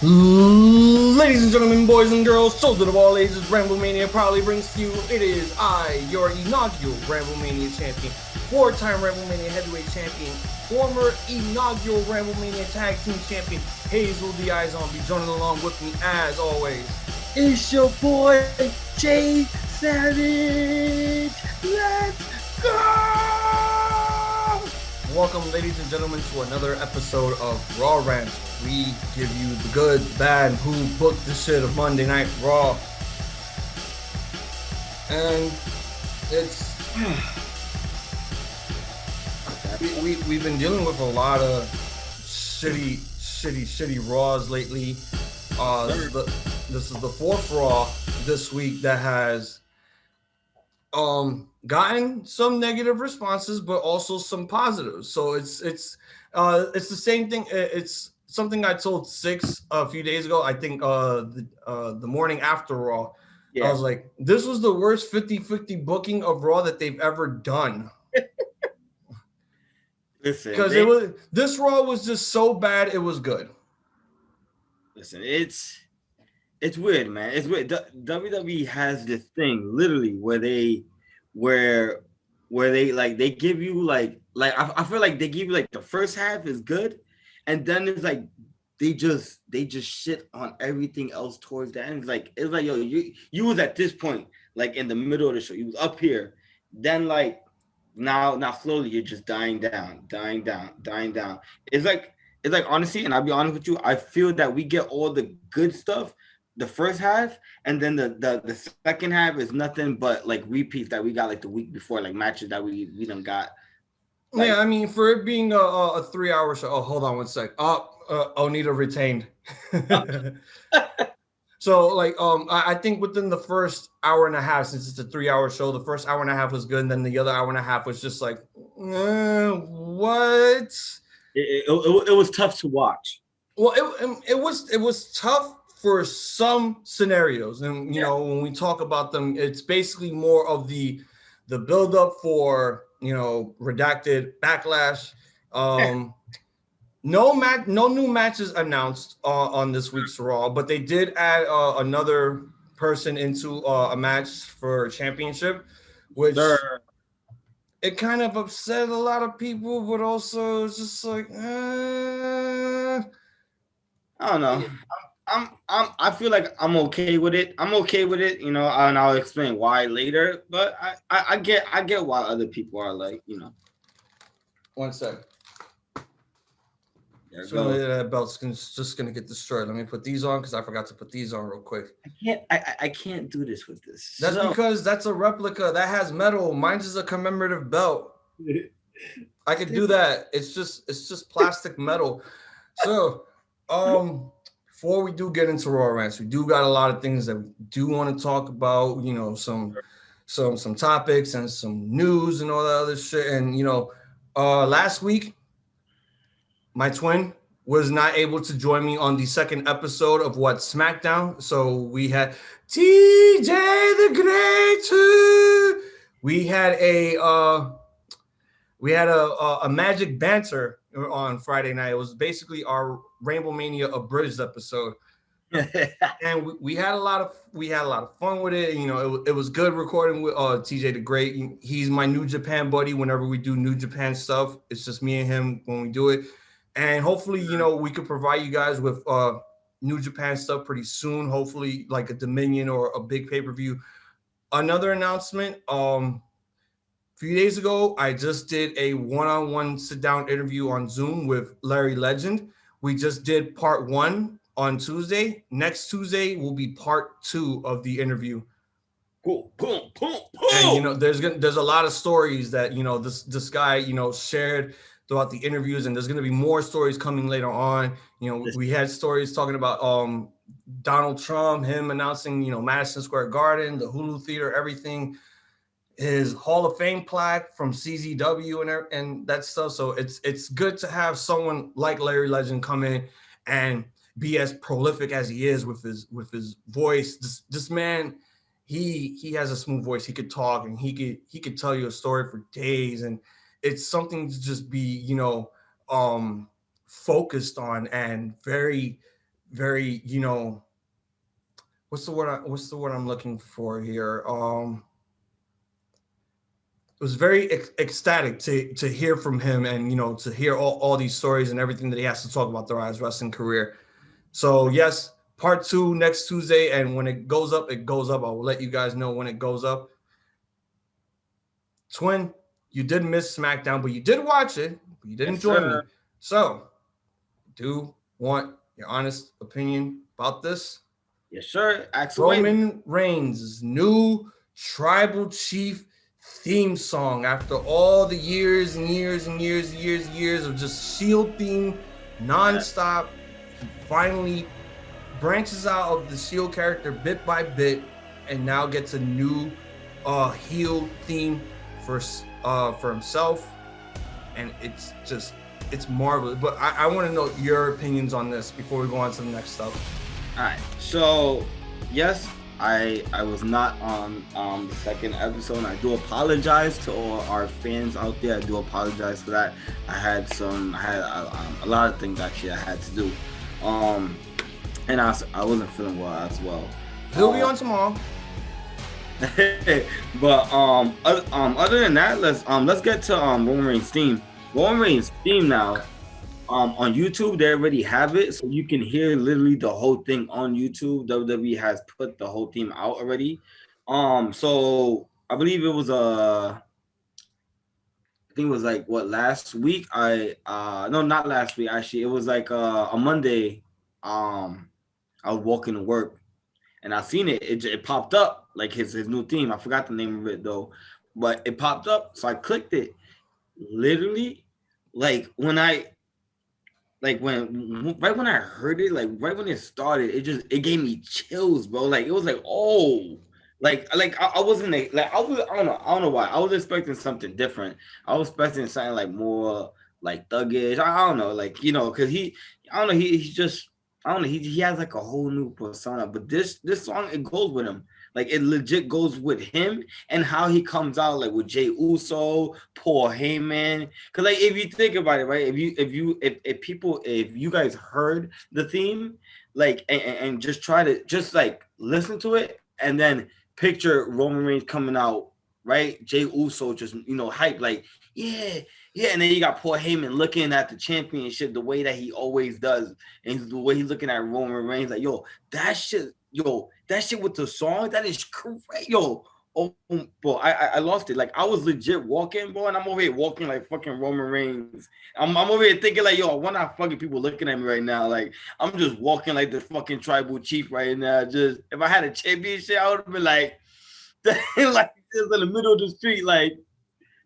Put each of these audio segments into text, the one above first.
Ladies and gentlemen, boys and girls, children of all ages, Ramblemania proudly brings to you, it is I, your inaugural Ramblemania champion, four-time Ramblemania heavyweight champion, former inaugural Ramblemania tag team champion, Hazel D.I. Zombie, joining along with me as always. It's your boy, Jay Savage. Let's go! Welcome, ladies and gentlemen, to another episode of Raw Rantz. We give you the good, bad, who booked the shit of Monday Night Raw. And it's we've been dealing with a lot of shitty Raws lately. This is the fourth Raw this week that has gotten some negative responses, but also some positives. So it's the same thing. It's something I told Six a few days ago. I think the morning after Raw. Yeah. I was like, this was the worst 50-50 booking of Raw that they've ever done. Listen, because this Raw was just so bad, it was good. Listen, it's weird, man. It's weird. WWE has this thing literally where they like they give you like I feel like they give you like the first half is good, and then it's like they just shit on everything else towards the end. It's like yo, you was at this point like in the middle of the show, you was up here, then like now slowly you're just dying down. It's like honestly, and I'll be honest with you, I feel that we get all the good stuff the first half, and then the second half is nothing but like repeats that we got like the week before, like matches that we done got. Like, yeah, I mean, for it being a 3-hour show. Oh, hold on one sec. Onita retained. So like I think within the first hour and a half, since it's a 3-hour show, the first hour and a half was good, and then the other hour and a half was just like, what? It was tough to watch. Well, it was tough for some scenarios, and you know, when we talk about them, it's basically more of the build up for, you know, redacted backlash. No new matches announced on this week's Raw, but they did add another person into a match for championship, which it kind of upset a lot of people, but also it's just like, I don't know. I feel like I'm okay with it. You know, and I'll explain why later. But I get why other people are like, you know. One sec. So that belt's just gonna get destroyed. Let me put these on because I forgot to put these on real quick. I can't do this with this. That's because that's a replica that has metal. Mine's is a commemorative belt. I could do that. It's just plastic metal. So, before we do get into Raw Rants, we do got a lot of things that we do want to talk about. You know, some topics and some news and all that other shit. And you know, last week, my twin was not able to join me on the second episode of SmackDown. So we had TJ the Great. We had a magic banter on Friday night. It was basically our Ramblemania abridged episode. And we had a lot of fun with it. You know, it was good recording with TJ the Great. He's my New Japan buddy. Whenever we do New Japan stuff, it's just me and him when we do it. And hopefully, you know, we could provide you guys with New Japan stuff pretty soon. Hopefully, like a Dominion or a big pay-per-view. Another announcement. A few days ago, I just did a one-on-one sit-down interview on Zoom with Larry Legend. We just did part 1 on Tuesday. Next Tuesday will be part 2 of the interview. Cool. And you know, there's a lot of stories that, you know, this guy, you know, shared throughout the interviews, and there's going to be more stories coming later on. You know, we had stories talking about Donald Trump, him announcing, you know, Madison Square Garden, the Hulu Theater, everything, his Hall of Fame plaque from CZW and that stuff. So it's good to have someone like Larry Legend come in and be as prolific as he is with his voice. This man, he has a smooth voice. He could talk, and he could tell you a story for days, and it's something to just be, you know, focused on, and very very, what's the word I'm looking for here? It was very ecstatic to hear from him, and to hear all these stories and everything that he has to talk about throughout his wrestling career. So yes, part 2 next Tuesday, and when it goes up, it goes up. I will let you guys know when it goes up. Twin, you did miss SmackDown, but you did watch it. But you didn't join me. So, do want your honest opinion about this? Yes, sir. Roman Reigns' new Tribal Chief theme song, after all the years and years and years and years and years of just Shield theme nonstop, he finally branches out of the Shield character bit by bit, and now gets a new heel theme for himself, and it's marvelous. But I want to know your opinions on this before we go on to the next stuff. All right, so yes, I was not on the second episode, and I do apologize to all our fans out there. I do apologize for that. I had a lot of things actually I had to do, and I wasn't feeling well as well. He'll be on tomorrow. But other than that, let's get to Roman Reigns' theme. Roman Reigns' theme now. On YouTube, they already have it, so you can hear literally the whole thing on YouTube. WWE has put the whole theme out already. So I believe it was I think it was like last week. No, not last week actually. It was like a Monday. I was walking to work, and I seen it. It popped up like his new theme. I forgot the name of it though, but it popped up, so I clicked it. Literally, like when I heard it, like right when it started, it gave me chills, bro. Like it was like, oh, I wasn't like I don't know why. I was expecting something different. I was expecting something like more like thuggish. I don't know, like because he's just I don't know. He has like a whole new persona. But this song, it goes with him. Like it legit goes with him and how he comes out, like with Jey Uso, Paul Heyman. Cause like if you think about it, right? If you guys heard the theme, like and just try to just like listen to it and then picture Roman Reigns coming out, right? Jey Uso just hype, like yeah. And then you got Paul Heyman looking at the championship the way that he always does, and the way he's looking at Roman Reigns, like that shit with the song, that is great, bro. I lost it. Like I was legit walking, bro, and I'm over here walking like fucking Roman Reigns. I'm over here thinking like, I wonder how fucking people looking at me right now. Like I'm just walking like the fucking tribal chief right now. Just if I had a championship, I would have been like, like just in the middle of the street, like.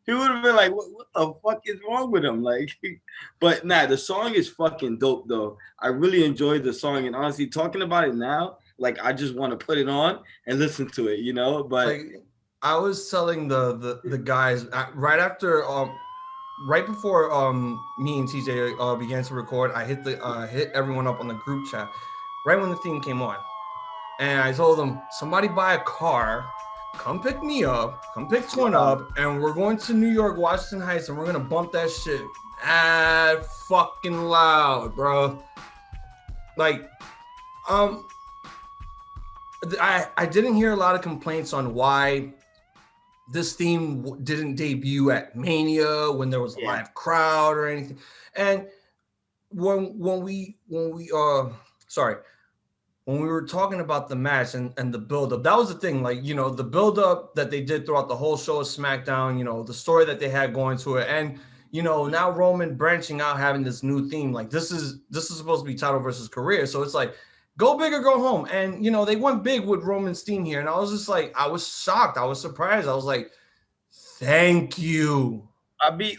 He would have been like, what the fuck is wrong with him? Like, but nah, the song is fucking dope though. I really enjoyed the song, and honestly, talking about it now, like I just want to put it on and listen to it, But like, I was telling the guys right after right before me and TJ began to record, I hit everyone up on the group chat right when the theme came on, and I told them, somebody buy a car, come pick me up, come pick Twin up, and we're going to New York, Washington Heights, and we're gonna bump that shit fucking loud, bro. Like, I didn't hear a lot of complaints on why this theme didn't debut at Mania when there was a live crowd or anything. And when we were talking about the match and the build-up, that was the thing. Like, the build-up that they did throughout the whole show of SmackDown, the story that they had going to it, and now Roman branching out, having this new theme. Like this is supposed to be title versus career, so it's like go big or go home. And they went big with Roman's theme here, and I was just like, I was shocked, I was surprised, I was like, thank you. I'll be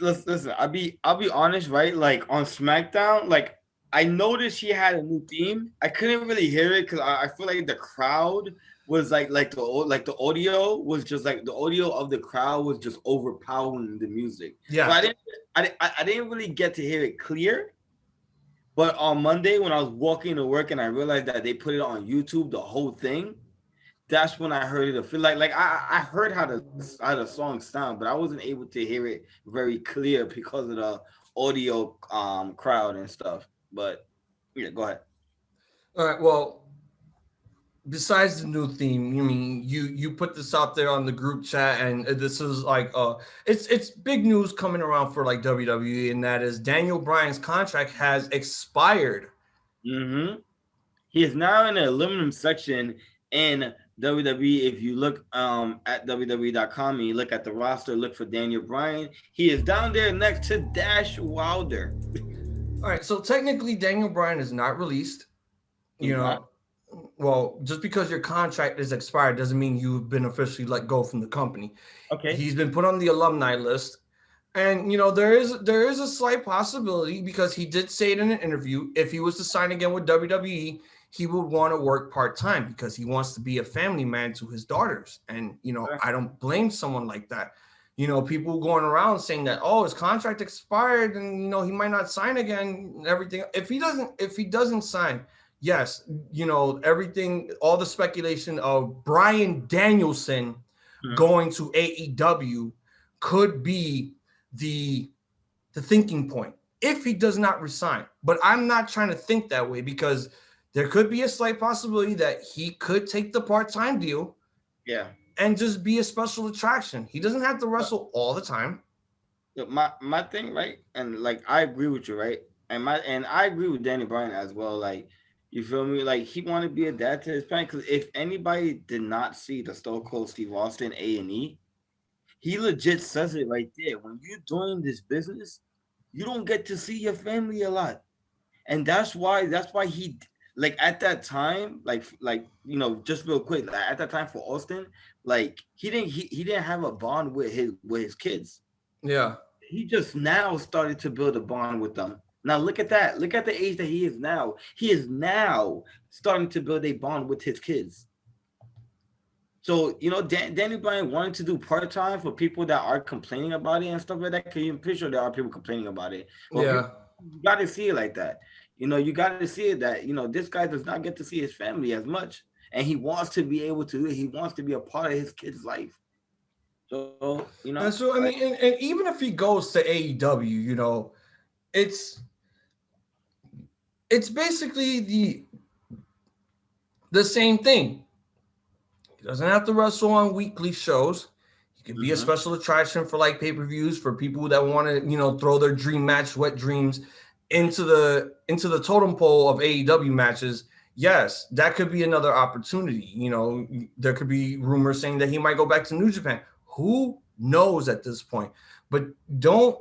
honest, right? Like on SmackDown, like I noticed she had a new theme. I couldn't really hear it because I feel like the crowd was like the audio was just like the audio of the crowd was just overpowering the music. Yeah. So I didn't really get to hear it clear. But on Monday when I was walking to work and I realized that they put it on YouTube, the whole thing, that's when I heard it. I feel like I heard how the song sound, but I wasn't able to hear it very clear because of the audio crowd and stuff. But yeah, go ahead. All right. Well, besides the new theme, you put this out there on the group chat, and this is like it's big news coming around for like WWE, and that is Daniel Bryan's contract has expired. Mm-hmm. He is now in the aluminum section in WWE. If you look at WWE.com and you look at the roster, look for Daniel Bryan. He is down there next to Dash Wilder. All right, so technically Daniel Bryan is not released. He's You not. know, well, just because your contract is expired doesn't mean you've been officially let go from the company. Okay. He's been put on the alumni list. And there is a slight possibility, because he did say it in an interview, if he was to sign again with WWE, he would want to work part-time because he wants to be a family man to his daughters. And I don't blame someone like that. People going around saying that, oh, his contract expired and he might not sign again and everything. If he doesn't sign, yes, everything, all the speculation of Bryan Danielson going to AEW could be the thinking point if he does not resign. But I'm not trying to think that way, because there could be a slight possibility that he could take the part-time deal, Yeah. and just be a special attraction. He doesn't have to wrestle all the time. My thing, right? And like I agree with you, right? And I agree with Danny Bryan as well. Like, you feel me? Like, he wanted to be a dad to his parents. Because if anybody did not see the Stone Cold Steve Austin A&E, he legit says it right there. When you're doing this business, you don't get to see your family a lot, and that's why he, like, at that time, just real quick, like, at that time for Austin, like, he didn't have a bond with his kids. Yeah. He just now started to build a bond with them. Now look at that. Look at the age that he is now. He is now starting to build a bond with his kids. So, Danny Bryan wanted to do part time for people that are complaining about it and stuff like that. Because I'm pretty sure there are people complaining about it. Well, Yeah. you got to see it like that. You got to see it that this guy does not get to see his family as much, and he wants to be able to. He wants to be a part of his kid's life. So, And so, I mean, and even if he goes to AEW, it's basically the same thing. He doesn't have to wrestle on weekly shows. He could be a special attraction for like pay-per-views for people that want to, throw their dream match, wet dreams, into the totem pole of AEW matches. Yes, that could be another opportunity. There could be rumors saying that he might go back to New Japan. Who knows at this point? But don't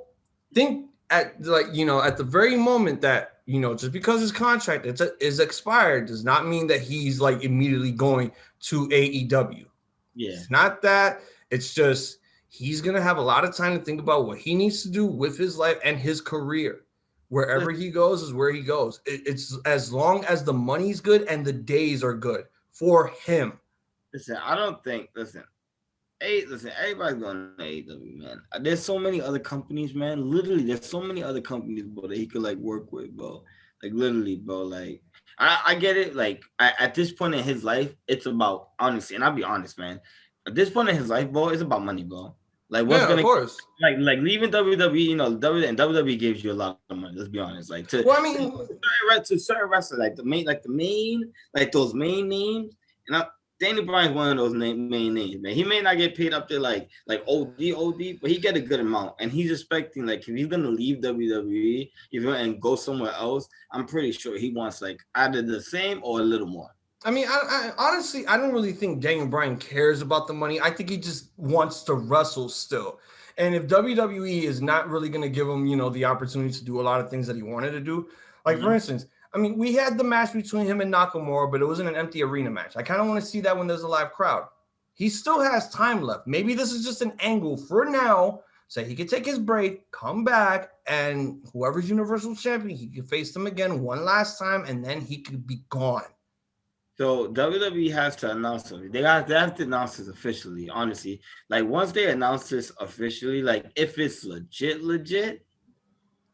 think at the very moment that just because his contract is expired does not mean that he's like immediately going to AEW. Yeah. It's not that. It's just he's gonna have a lot of time to think about what he needs to do with his life and his career. Wherever he goes is where he goes. It's as long as the money's good and the days are good for him. Listen, I don't think. Listen, everybody's going to AEW, man. There's so many other companies, man. Literally, there's so many other companies, bro, that he could like work with, bro. Like, literally, bro. Like, I get it. Like, at this point in his life, it's about honesty, and I'll be honest, man. At this point in his life, bro, it's about money, bro. Like, what's gonna, of course, like leaving WWE, WWE gives you a lot of money. Let's be honest. Like, to certain wrestlers, like those main names, and Danny Bryan's one of those main names, man. He may not get paid up there like OD, but he get a good amount. And he's expecting, like, if he's gonna leave WWE and go somewhere else, I'm pretty sure he wants like either the same or a little more. I mean, I honestly, I don't really think Daniel Bryan cares about the money. I think he just wants to wrestle still. And if WWE is not really going to give him, the opportunity to do a lot of things that he wanted to do, like for instance, I mean, we had the match between him and Nakamura, but it wasn't an empty arena match. I kind of want to see that when there's a live crowd. He still has time left. Maybe this is just an angle for now, so he could take his break, come back, and whoever's Universal Champion, he could face them again one last time, and then he could be gone. So WWE has to announce something. They have to announce this officially, honestly. Like, once they announce this officially, like, if it's legit,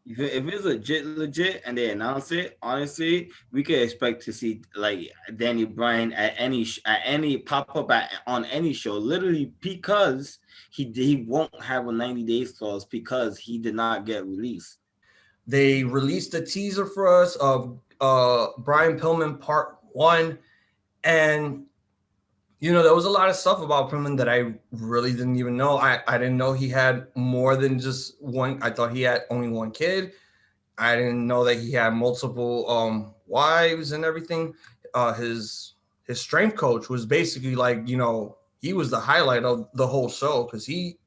if it's legit and they announce it, honestly, we could expect to see like Danny Bryan at any pop up on any show, literally, because he won't have a 90 days clause because he did not get released. They released a teaser for us of Brian Pillman Part 1. And, there was a lot of stuff about Pillman that I really didn't even know. I didn't know he had more than just one. I thought he had only one kid. I didn't know that he had multiple wives and everything. His strength coach was basically like, he was the highlight of the whole show because he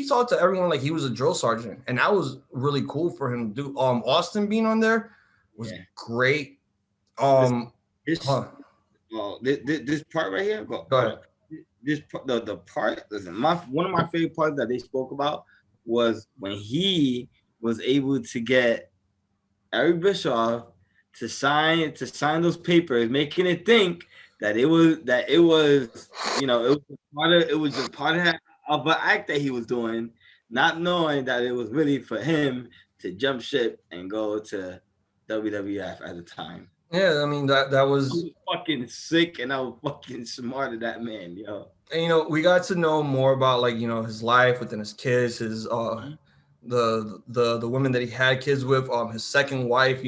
talked to everyone like he was a drill sergeant, and that was really cool for him to do. Austin being on there was great. This this part right here. Go ahead. This the part. Listen, one of my favorite parts that they spoke about was when he was able to get Eric Bischoff to sign those papers, making it think that it was it was just part of an act that he was doing, not knowing that it was really for him to jump ship and go to WWF at the time. Yeah, I mean that was fucking sick, and I was fucking smart at that man, yo. And we got to know more about his life within his kids, his the women that he had kids with, his second wife,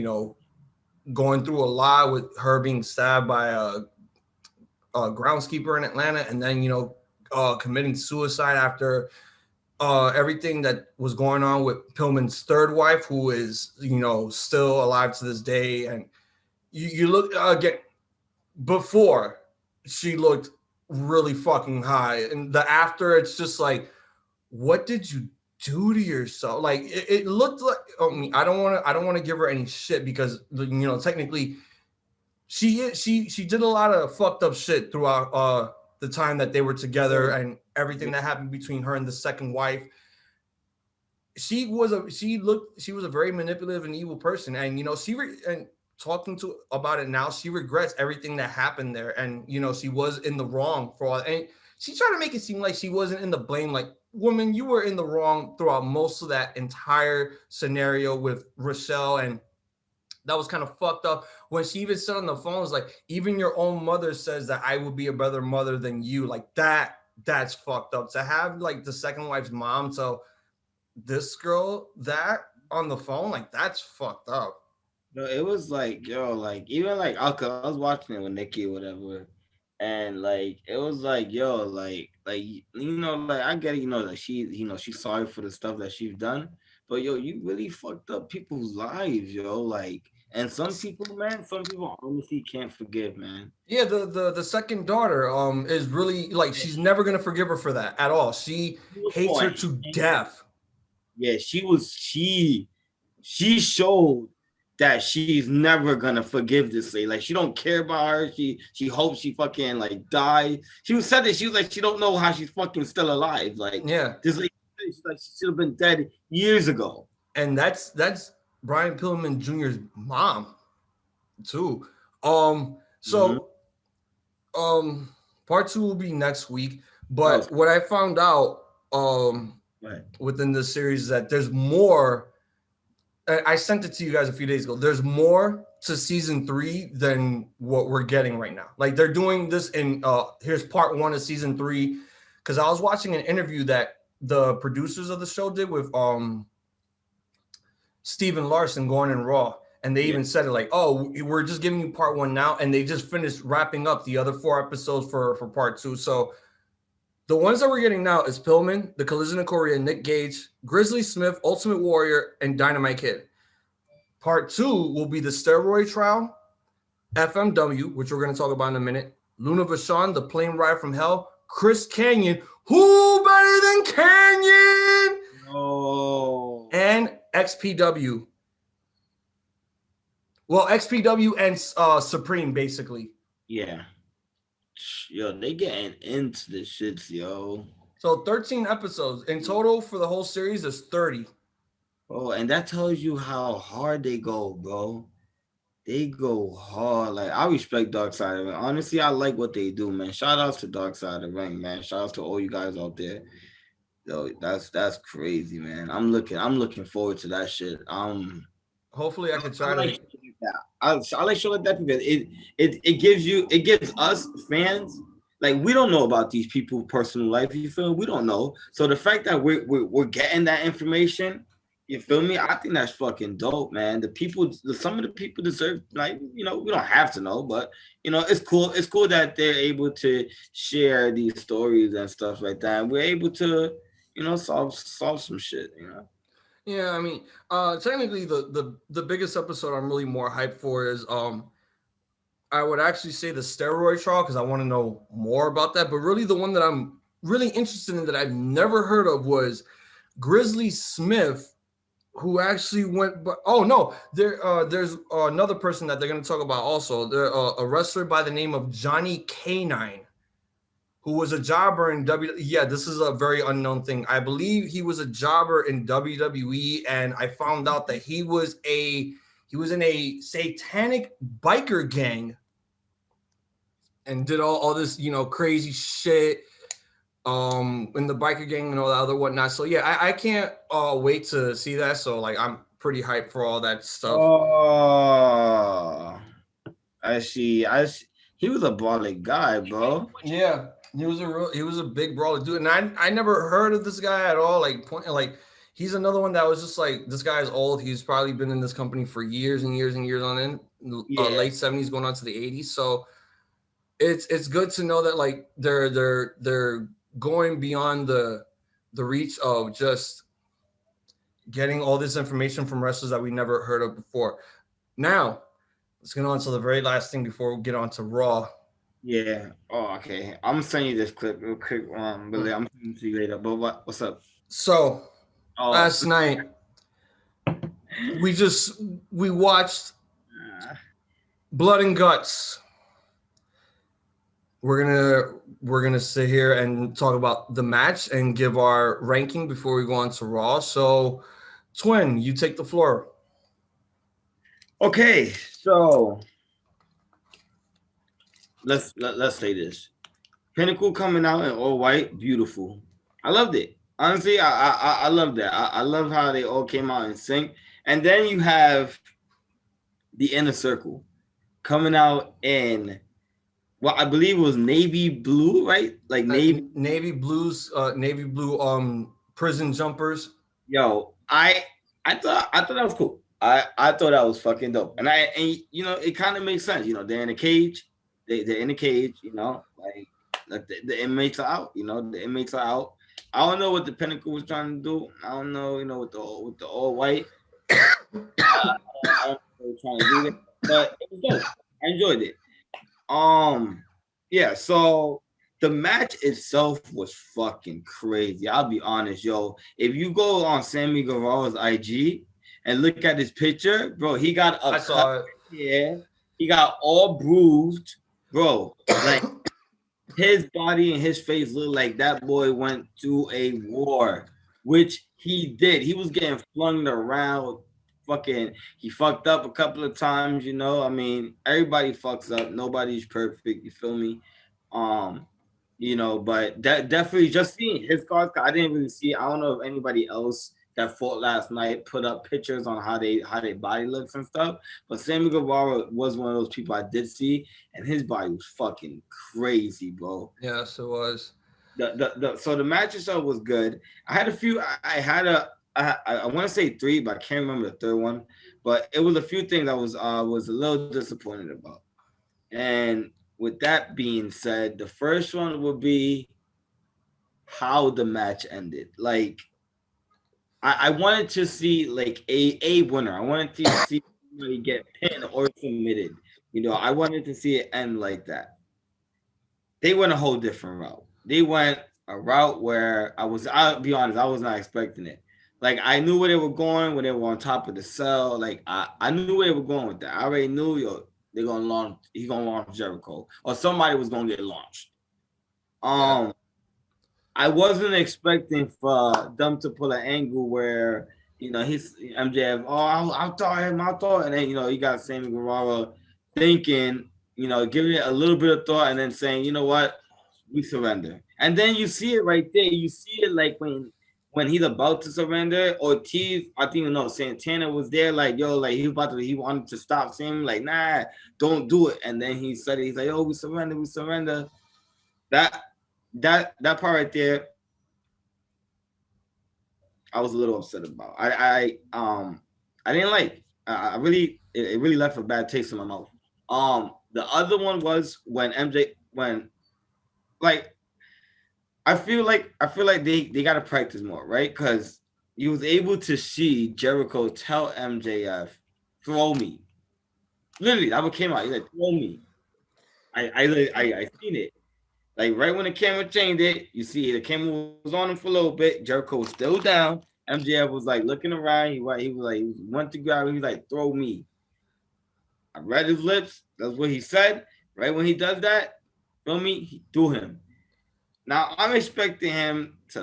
going through a lot with her being stabbed by a groundskeeper in Atlanta, and then committing suicide after everything that was going on with Pillman's third wife, who is still alive to this day. And you look again, before she looked really fucking high, and the after, it's just like, what did you do to yourself? Like it looked like, I don't want to give her any shit because technically she did a lot of fucked up shit throughout the time that they were together and everything that happened between her and the second wife. She was a very manipulative and evil person, and and talking to about it now, she regrets everything that happened there, and she was in the wrong for all. And she tried to make it seem like she wasn't in the blame. Like, woman, you were in the wrong throughout most of that entire scenario with Rochelle, and that was kind of fucked up. When she even said on the phone, was like, even your own mother says that I would be a better mother than you. Like that's fucked up. To have like the second wife's mom tell this girl that on the phone, like that's fucked up. No, it was like, yo, like even like I was watching it with Nikki or whatever, and like it was like, yo, like like I get it, like she's sorry for the stuff that she's done, but yo, you really fucked up people's lives, yo, like, and some people honestly can't forgive, man. Yeah, the second daughter is really like, she's never gonna forgive her for that at all. She hates her to death. Yeah, she showed that she's never gonna forgive this lady. Like, she don't care about her. She hopes she fucking like die. She said that she was like, she don't know how she's fucking still alive. Like, yeah, this lady, she's like, she should have been dead years ago. And that's Brian Pillman Jr.'s mom too. Part 2 will be next week. But what I found out within this series is that there's more. I sent it to you guys a few days ago. There's more to season 3 than what we're getting right now. Like, they're doing this in here's part 1 of season 3. Because I was watching an interview that the producers of the show did with Steven Larson going in Raw. And they even said it like, oh, we're just giving you part 1 now. And they just finished wrapping up the other 4 episodes for part 2. So the ones that we're getting now is Pillman, The Collision of Korea, Nick Gage, Grizzly Smith, Ultimate Warrior, and Dynamite Kid. Part 2 will be the steroid trial, FMW, which we're going to talk about in a minute, Luna Vachon, The Plane Ride from Hell, Chris Kanyon, who better than Kanyon? Oh. And XPW. Well, XPW and Supreme, basically. Yeah. Yo, they getting into the shits, yo. So 13 episodes. In total for the whole series, there's 30. Oh, and that tells you how hard they go, bro. They go hard. Like, I respect Dark Side of the Ring. Honestly, I like what they do, man. Shout outs to Dark Side of the Ring, man. Shout outs to all you guys out there. Yo, that's crazy, man. I'm looking forward to that shit. Hopefully I can try to. I like show like that because it gives us fans, like, we don't know about these people's personal life. You feel me? We don't know. So the fact that we're getting that information, You feel me? I think that's fucking dope, man. Some of the people deserve, like, we don't have to know, but it's cool. It's cool that they're able to share these stories and stuff like that. And we're able to, solve some shit. Yeah, I mean, technically the biggest episode I'm really more hyped for is I would actually say the steroid trial because I want to know more about that. But really, the one that I'm really interested in that I've never heard of was Grizzly Smith, who actually went. But oh no, there's another person that they're going to talk about also. There a wrestler by the name of Johnny K9, who was a jobber in W. Yeah, this is a very unknown thing. I believe he was a jobber in WWE, and I found out that he was in a satanic biker gang and did all this, crazy shit in the biker gang and all that other whatnot. So yeah, I can't wait to see that. So like I'm pretty hyped for all that stuff. Oh, I see. He was a brawling guy, bro. Yeah, he was a big brawler dude, and I never heard of this guy at all. Like he's another one that was just like this guy's old. He's probably been in this company for years and years and years on end, Yeah. late 70s going on to the 80s. So it's good to know that like they're going beyond the reach of just getting all this information from wrestlers that we never heard of before. Now, let's get on to the very last thing before we get on to Raw. Yeah. Oh, okay. I'm sending you this clip real quick. Billy, I'm sending it to you later. But what's up? So Oh, last night we watched Blood and Guts. We're gonna sit here and talk about the match and give our ranking before we go on to Raw. So, Twin, you take the floor. okay. So let's say this. Pinnacle coming out in all white, beautiful. I loved it. Honestly, I love that. I love how they all came out in sync. And then you have the inner circle coming out in what I believe was navy blue, right? Like Navy blue prison jumpers. Yo, I thought that was cool. I thought that was fucking dope. And it kind of makes sense. They're in a cage. They're in a cage. Like the inmates are out. The inmates are out. I don't know what the Pinnacle was trying to do. I don't know. With the all white. I don't know what they were trying to do there, but it was dope. I enjoyed it. Yeah. So the match itself was fucking crazy. I'll be honest, yo. If you go on Sammy Guevara's IG and look at his picture, bro, he got a cut. Yeah, he got all bruised, bro. Like his body and his face looked like that boy went through a war, which he did. He was getting flung around. He fucked up a couple of times. I mean, everybody fucks up. Nobody's perfect. You feel me? Um, but that definitely just seeing his cards. I didn't really see. I don't know if anybody else that fought last night put up pictures on how their body looks and stuff. But Sammy Guevara was one of those people I did see, and his body was fucking crazy, bro. Yes, it was. So the match itself was good. I had a few. I want to say 3, but I can't remember the third one. But it was a few things I was a little disappointed about. And with that being said, the first one would be how the match ended. Like, I wanted to see like a winner. I wanted to see somebody get pinned or submitted. I wanted to see it end like that. They went a whole different route. They went a route where I'll be honest, I was not expecting it. Like, I knew where they were going when they were on top of the cell. Like, I knew where they were going with that. I already knew, he's gonna launch Jericho, or somebody was gonna get launched. I wasn't expecting for them to pull an angle where he's MJF. Oh, I thought, and then you got Sammy Guevara thinking, giving it a little bit of thought, and then saying, you know what, we surrender. And then you see it right there. You see it like when he's about to surrender. Ortiz, I think Santana was there, like, yo, like he wanted to stop Sammy, like, nah, don't do it. And then he said, he's like, oh, we surrender. That part right there, I was a little upset about. I didn't like. I really it really left a bad taste in my mouth. The other one was when like I feel like they gotta practice more, right? Because you was able to see Jericho tell MJF, throw me. Literally, that what came out. He like, throw me. I seen it. Like right when the camera changed it, you see the camera was on him for a little bit. Jericho was still down. MJF was like looking around. He went to grab. He was like, throw me. I read his lips. That's what he said. Right when he does that, feel me? He threw him. Now I'm expecting him to,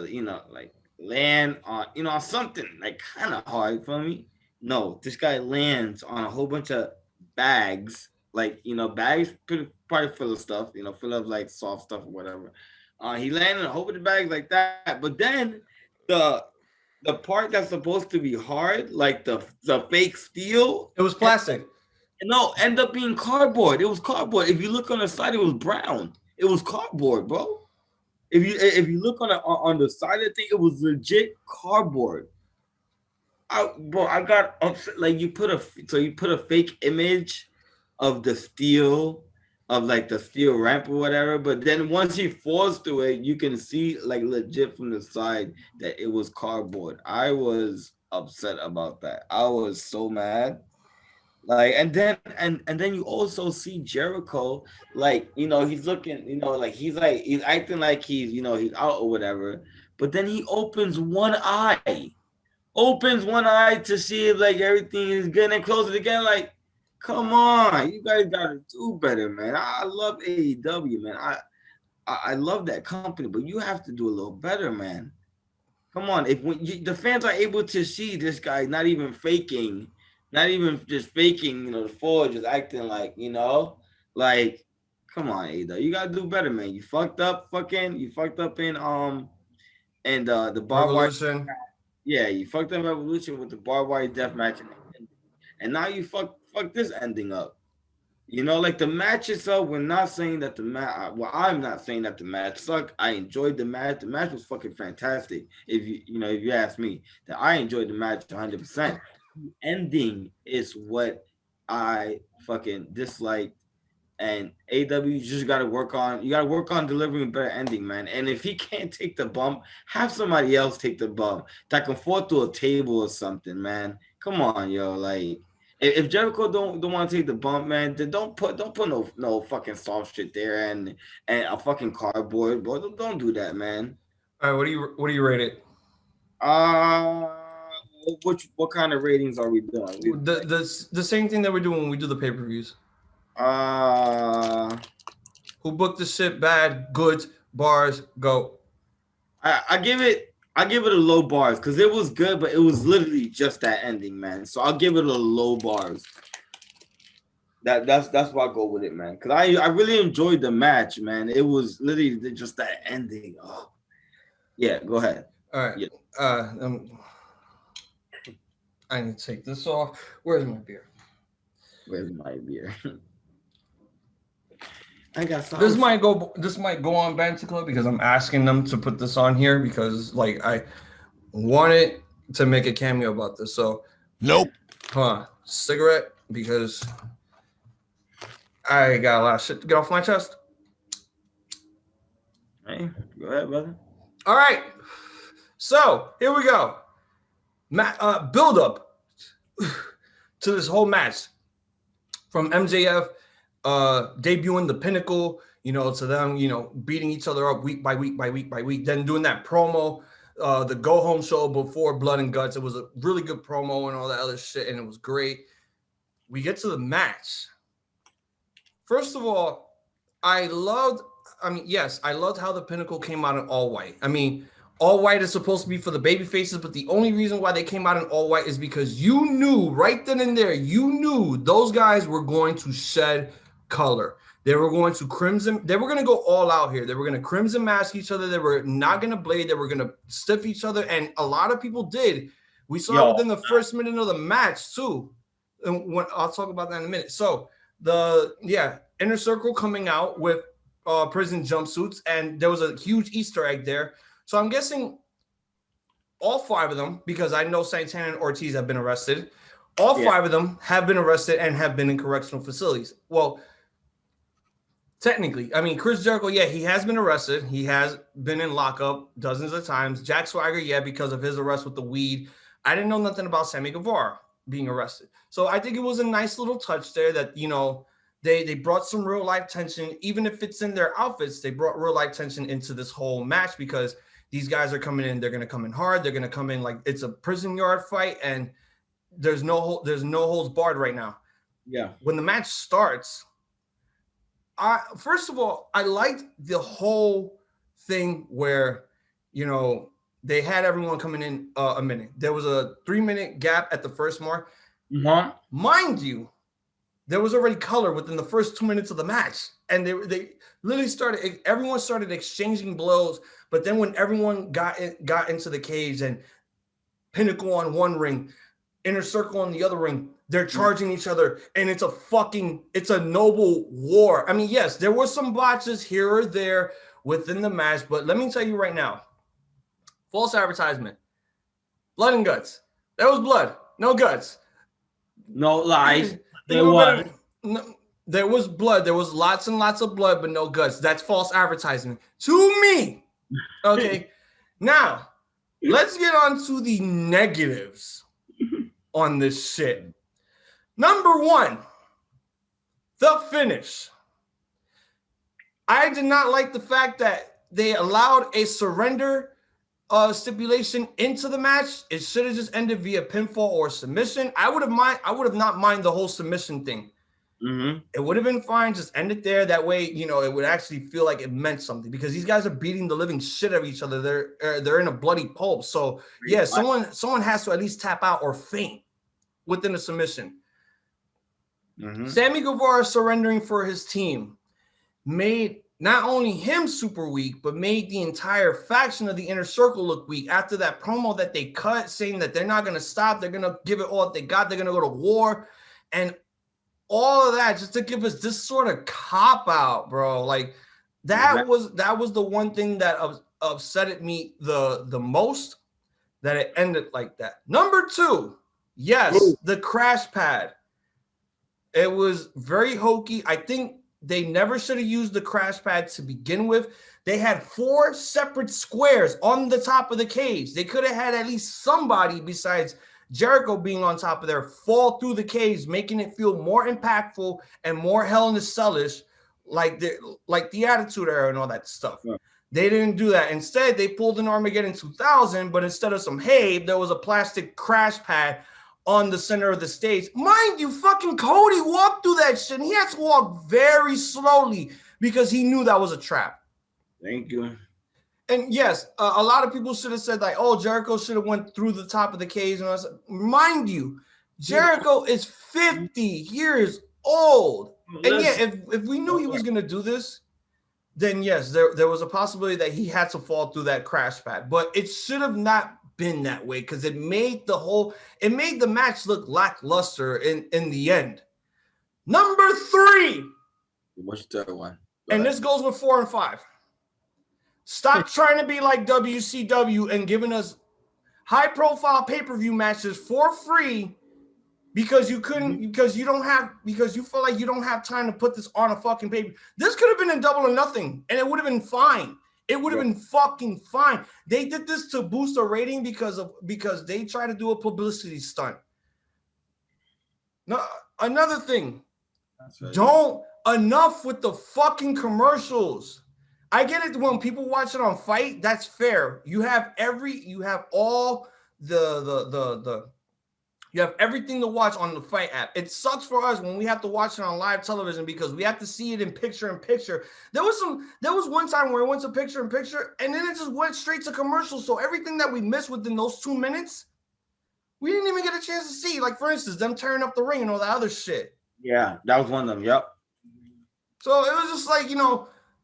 like land on, on something like kind of hard for me. No, this guy lands on a whole bunch of bags, like bags probably full of stuff, full of like soft stuff or whatever. He landed on a whole bunch of bags like that, but then the the part that's supposed to be hard, like the fake steel, It was plastic. no, end up being cardboard. It was cardboard. If you look on the side, it was brown. It was cardboard, bro. If you look on the side of the thing, it was legit cardboard. I got upset. Like you put a fake image of the steel, of like the steel ramp or whatever. But then once he falls through it, you can see like legit from the side that it was cardboard. I was upset about that. I was so mad. Like and then you also see Jericho, like he's looking, he's acting like he's out or whatever, but then he opens one eye to see if like everything is good and closes it again. Like, come on, you guys gotta do better, man. I love AEW, man. I love that company, but you have to do a little better, man. Come on, if the fans are able to see this guy not even just faking, the forward, just acting like, like, come on, Ada, you gotta do better, man. You fucked up, in the barbed wire. Revolution. Yeah, you fucked up Revolution with the barbed wire death match, and now you fuck this ending up. Like the match itself, we're not saying that the match. Well, I'm not saying that the match sucked. I enjoyed the match. The match was fucking fantastic. If you ask me, that I enjoyed the match 100%. The ending is what I fucking dislike. And AW, you just gotta work on. You gotta work on delivering a better ending, man. And if he can't take the bump, have somebody else take the bump that can fall through a table or something, man. Come on, yo, like. If Jericho don't want to take the bump, man, then don't put no fucking soft shit there and a fucking cardboard, bro. Don't do that, man. All right, what do you rate it? Uh, what kind of ratings are we doing? The same thing that we're doing when we do the pay-per-views. Uh, Who booked the shit bad, goods, bars, go. I give it a low bars because it was good, but it was literally just that ending, man. So I'll give it a low bars. That's why I go with it, man. Because I really enjoyed the match, man. It was literally just that ending. Oh. Yeah, go ahead. All right. Yeah. I need to take this off. Where's my beer? Where's my beer? I got some. This might go on Banter Club because I'm asking them to put this on here because like I wanted to make a cameo about this. So nope. Cigarette because I got a lot of shit to get off my chest. Hey, go ahead, brother. All right. So here we go. Build up to this whole match from MJF debuting the Pinnacle, to them, beating each other up week by week by week by week, then doing that promo, the go home show before Blood and Guts. It was a really good promo and all that other shit, and it was great. We get to the match. First of all, I loved how the Pinnacle came out in all white. I mean, all white is supposed to be for the baby faces, but the only reason why they came out in all white is because you knew right then and there, those guys were going to shed color. They were going to crimson. They were going to go all out here. They were going to crimson mask each other. They were not going to blade. They were going to stiff each other. And a lot of people did. We saw it within the first minute of the match too. And I'll talk about that in a minute. So Inner Circle coming out with prison jumpsuits. And there was a huge Easter egg there. So I'm guessing all 5 of them, because I know Santana and Ortiz have been arrested. All 5 of them have been arrested and have been in correctional facilities. Well, technically, I mean, Chris Jericho, yeah, he has been arrested. He has been in lockup dozens of times. Jack Swagger, yeah, because of his arrest with the weed. I didn't know nothing about Sammy Guevara being arrested. So I think it was a nice little touch there that, you know, they brought some real life tension. Even if it's in their outfits, they brought real life tension into this whole match because these guys are coming in. They're going to come in hard. They're going to come in like it's a prison yard fight, and there's no holds barred right now. Yeah. When the match starts, first of all, I liked the whole thing where, you know, they had everyone coming in a minute. There was a 3-minute gap at the first mark. Mm-hmm. Mind you, there was already color within the first 2 minutes of the match. And they literally everyone started exchanging blows. But then when everyone got into the cage and Pinnacle on one ring, Inner Circle on the other ring, they're charging each other, and it's a noble war. I mean, yes, there were some botches here or there within the match, but let me tell you right now, false advertisement, blood and guts. There was blood, no guts. No lies. There was. There was blood. There was lots and lots of blood, but no guts. That's false advertisement to me. Okay, now let's get on to the negatives on this shit. Number 1, the finish. I did not like the fact that they allowed a surrender stipulation into the match. It should have just ended via pinfall or submission. I would have not mind the whole submission thing. Mm-hmm. It would have been fine. Just end it there. That way, you know, it would actually feel like it meant something because these guys are beating the living shit out of each other. They're in a bloody pulp. So yeah, someone has to at least tap out or faint within a submission. Mm-hmm. Sammy Guevara surrendering for his team made not only him super weak, but made the entire faction of the Inner Circle look weak after that promo that they cut saying that they're not going to stop. They're going to give it all that they got. They're going to go to war and all of that just to give us this sort of cop out, bro. Like that was the one thing that upset me the most, that it ended like that. Number 2, yes, the crash pad. It was very hokey. I think they never should have used the crash pad to begin with. They had 4 separate squares on the top of the cage. They could have had at least somebody besides Jericho being on top of there fall through the cage, making it feel more impactful and more Hell in the Cellish, like the Attitude Era and all that stuff. Yeah. They didn't do that. Instead, they pulled an Armageddon 2000, but instead of some hay, there was a plastic crash pad on the center of the stage. Mind you, fucking Cody walked through that shit, and he had to walk very slowly because he knew that was a trap. Thank you. And yes, a lot of people should have said like, "Oh, Jericho should have went through the top of the cage." And I said, mind you, Jericho is 50 years old, and yeah, if we knew he was gonna do this, then yes, there was a possibility that he had to fall through that crash pad. But it should have not been that way because it made the match look lackluster in the end. Number 3. What's the third one? And this goes with 4 and 5. Stop trying to be like WCW and giving us high-profile pay-per-view matches for free because you couldn't, because you feel like you don't have time to put this on a fucking pay-per-view. This could have been in Double or Nothing, and it would have been fine. It would have been fucking fine. They did this to boost a rating because they try to do a publicity stunt. No, another thing. Enough with the fucking commercials. I get it when people watch it on Fight, that's fair. You have all you have everything to watch on the Fight app. It sucks for us when we have to watch it on live television because we have to see it in picture-in-picture. There was one time where it went to picture-in-picture and then it just went straight to commercials. So everything that we missed within those 2 minutes, we didn't even get a chance to see. Like for instance, them tearing up the ring and all that other shit. Yeah, that was one of them. Yep. So it was just like,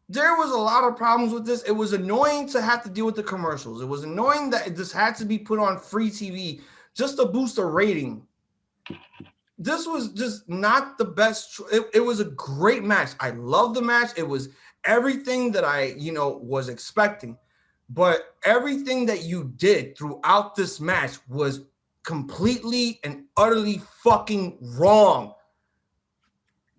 there was a lot of problems with this. It was annoying to have to deal with the commercials. It was annoying that this had to be put on free TV just to boost a rating. This was just not the best. It was a great match. I love the match. It was everything that I, was expecting. but everything that you did throughout this match was completely and utterly fucking wrong.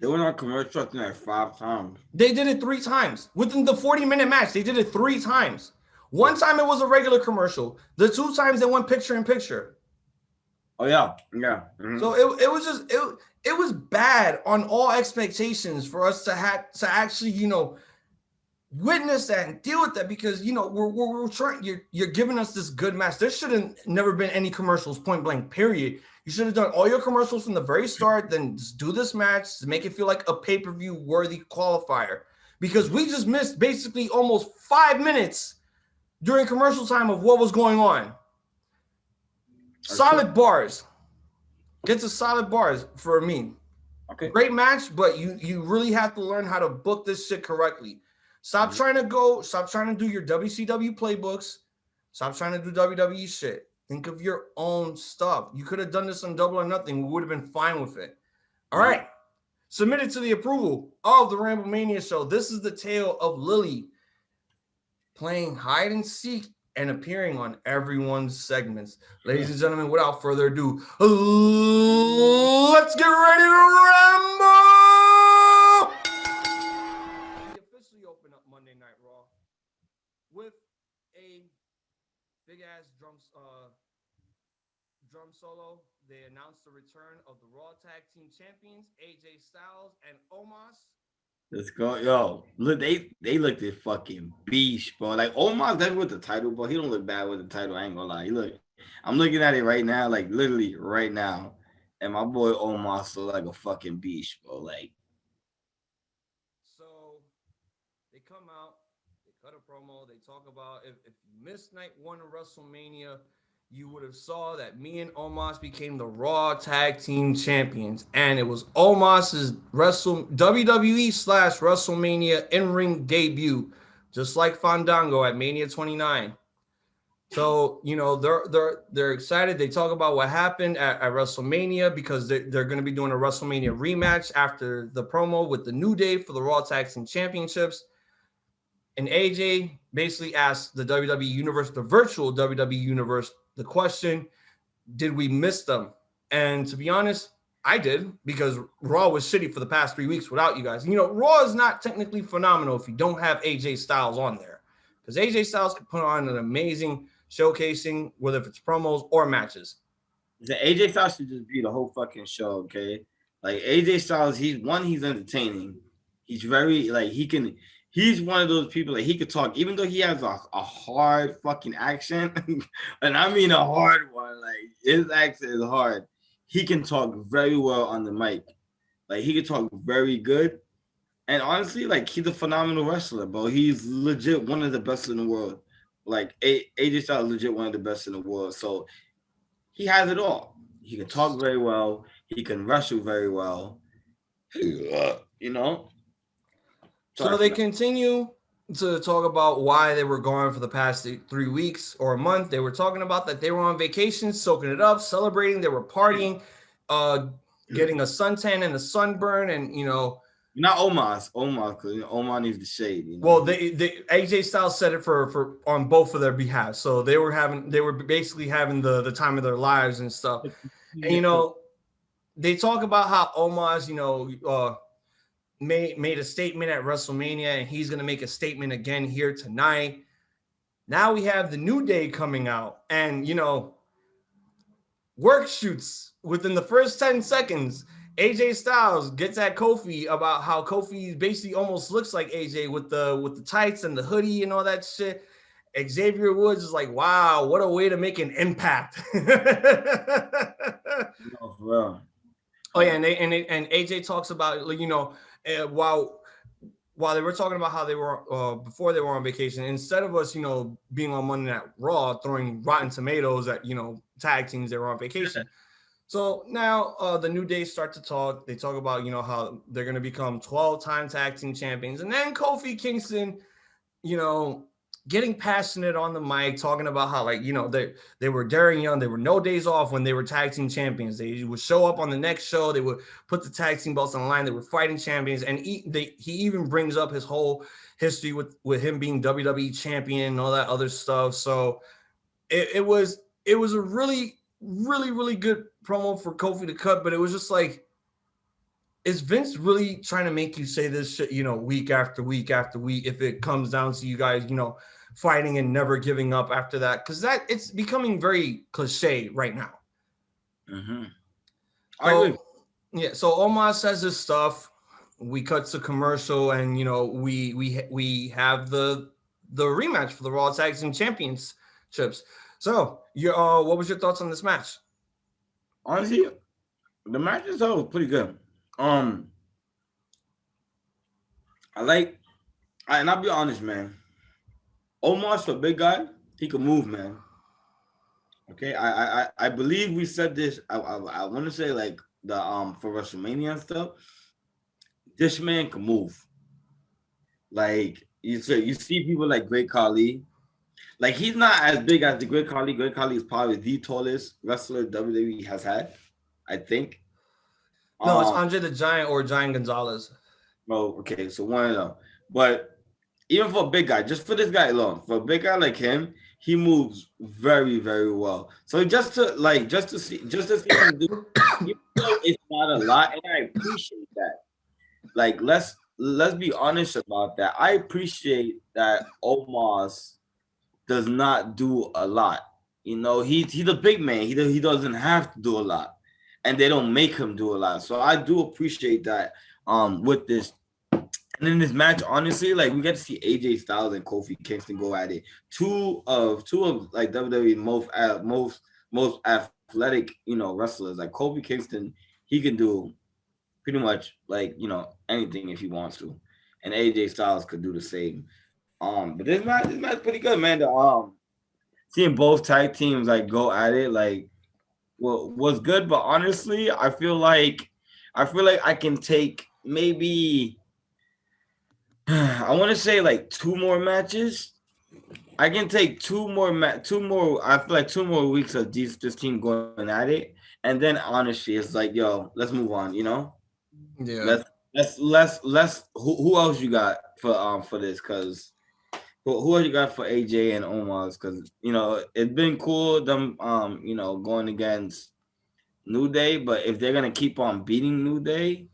They went on commercial like 5 times. They did it 3 times. Within the 40-minute match, they did it 3 times. One time it was a regular commercial. The 2 times they went picture in picture. Oh yeah. Mm-hmm. So it was just it was bad on all expectations for us to have to actually, witness that and deal with that, because we're trying. You're giving us this good match. There should have never been any commercials, point blank, period. You should have done all your commercials from the very start, then just do this match to make it feel like a pay-per-view worthy qualifier, because we just missed basically almost 5 minutes during commercial time of what was going on. Solid bars. Get to solid bars for me. Okay. Great match, but you really have to learn how to book this shit correctly. Stop trying to do your WCW playbooks. Stop trying to do WWE shit. Think of your own stuff. You could have done this on Double or Nothing. We would have been fine with it. All right. Submitted to the approval of the Ramblemania show. This is the tale of Lily playing hide and seek and appearing on everyone's segments. Ladies and gentlemen, without further ado, let's get ready to ramble! We officially open up Monday Night Raw with a big-ass drum solo. They announced the return of the Raw Tag Team Champions, AJ Styles and Omos. Let's go, yo. Look, they looked at fucking beast, bro. Like Omos definitely with the title, but he don't look bad with the title. I ain't gonna lie. Look, I'm looking at it right now, like literally right now, and my boy Omos look like a fucking beast, bro. Like, so they come out, they cut a promo, they talk about if you missed night 1 of WrestleMania, you would have saw that me and Omos became the Raw Tag Team Champions. And it was Omos's WWE/WrestleMania in-ring debut, just like Fandango at Mania 29. So, they're excited. They talk about what happened at WrestleMania, because they're going to be doing a WrestleMania rematch after the promo with the New Day for the Raw Tag Team Championships. And AJ basically asked the WWE Universe, the virtual WWE Universe, the question, did we miss them? And to be honest, I did, because Raw was shitty for the past 3 weeks without you guys. Raw is not technically phenomenal if you don't have AJ Styles on there, because AJ Styles can put on an amazing showcasing, whether if it's promos or matches. The AJ Styles should just be the whole fucking show, okay? Like AJ Styles, he's entertaining. He's very he's one of those people that he could talk, even though he has a hard fucking accent, and I mean a hard one. Like his accent is hard. He can talk very well on the mic. Like he can talk very good. And honestly, like he's a phenomenal wrestler, bro. He's legit one of the best in the world. Like AJ Styles is legit one of the best in the world. So he has it all. He can talk very well. He can wrestle very well. So they continue to talk about why they were gone for the past 3 weeks or a month. They were talking about that they were on vacation, soaking it up, celebrating. They were partying, getting a suntan and a sunburn, and not Omos, because Omos needs the shade. Well, they AJ Styles said it for on both of their behalf. So they were basically having the time of their lives and stuff. And they talk about how Omos, made a statement at WrestleMania, and he's going to make a statement again here tonight. Now we have the New Day coming out, and work shoots within the first 10 seconds. AJ Styles gets at Kofi about how Kofi basically almost looks like AJ with the tights and the hoodie and all that shit. Xavier Woods is like, wow, what a way to make an impact. Well. Oh yeah, and AJ talks about while they were talking about how they were before they were on vacation, instead of us being on Monday Night Raw throwing rotten tomatoes at tag teams that were on vacation. So now the New Day start to talk. They talk about how they're going to become 12-time tag team champions, and then Kofi Kingston getting passionate on the mic, talking about how, like, they were daring young, they were no days off when they were tag team champions. They would show up on the next show, they would put the tag team belts on the line, they were fighting champions, and he even brings up his whole history with him being WWE champion and all that other stuff. So it was a really, really, really good promo for Kofi to cut, but it was just like, is Vince really trying to make you say this shit, week after week after week, if it comes down to you guys, fighting and never giving up after that? Because it's becoming very cliche right now. Mm-hmm. I agree. So, yeah, so Omar says his stuff. We cut to commercial, and we have the rematch for the Raw Tag Team Championships. So, what was your thoughts on this match? Honestly, the match itself was pretty good. Um, and I'll be honest, man. Omar's a big guy. He can move, man. Okay, I believe we said this. I want to say like the for WrestleMania and stuff. This man can move. Like you see people like Great Khali. Like he's not as big as the Great Khali. Great Khali is probably the tallest wrestler WWE has had, I think. No, it's Um, Andre the Giant or Giant Gonzalez. oh, okay, so one of them. But even for a big guy, just for this guy alone, for a big guy like him, he moves very, very well. So just to see him do, even though it's not a lot, and I appreciate that. Like let's be honest about that. I appreciate that Omos does not do a lot. He's a big man. He doesn't have to do a lot, and they don't make him do a lot. So I do appreciate that. With this, and in this match, honestly, like we get to see AJ Styles and Kofi Kingston go at it. Two of like WWE most athletic, wrestlers. Like Kofi Kingston, he can do pretty much like anything if he wants to, and AJ Styles could do the same. But this match pretty good, man. Seeing both tag teams like go at it like was good, but honestly, I feel like I can take maybe I want to say like two more matches. I can take two more. I feel like 2 more weeks of this team going at it, and then honestly, it's like, yo, let's move on. Yeah. Let's. Who else you got for this? Cause who else you got for AJ and Omar's? Cause it's been cool them going against New Day, but if they're gonna keep on beating New Day,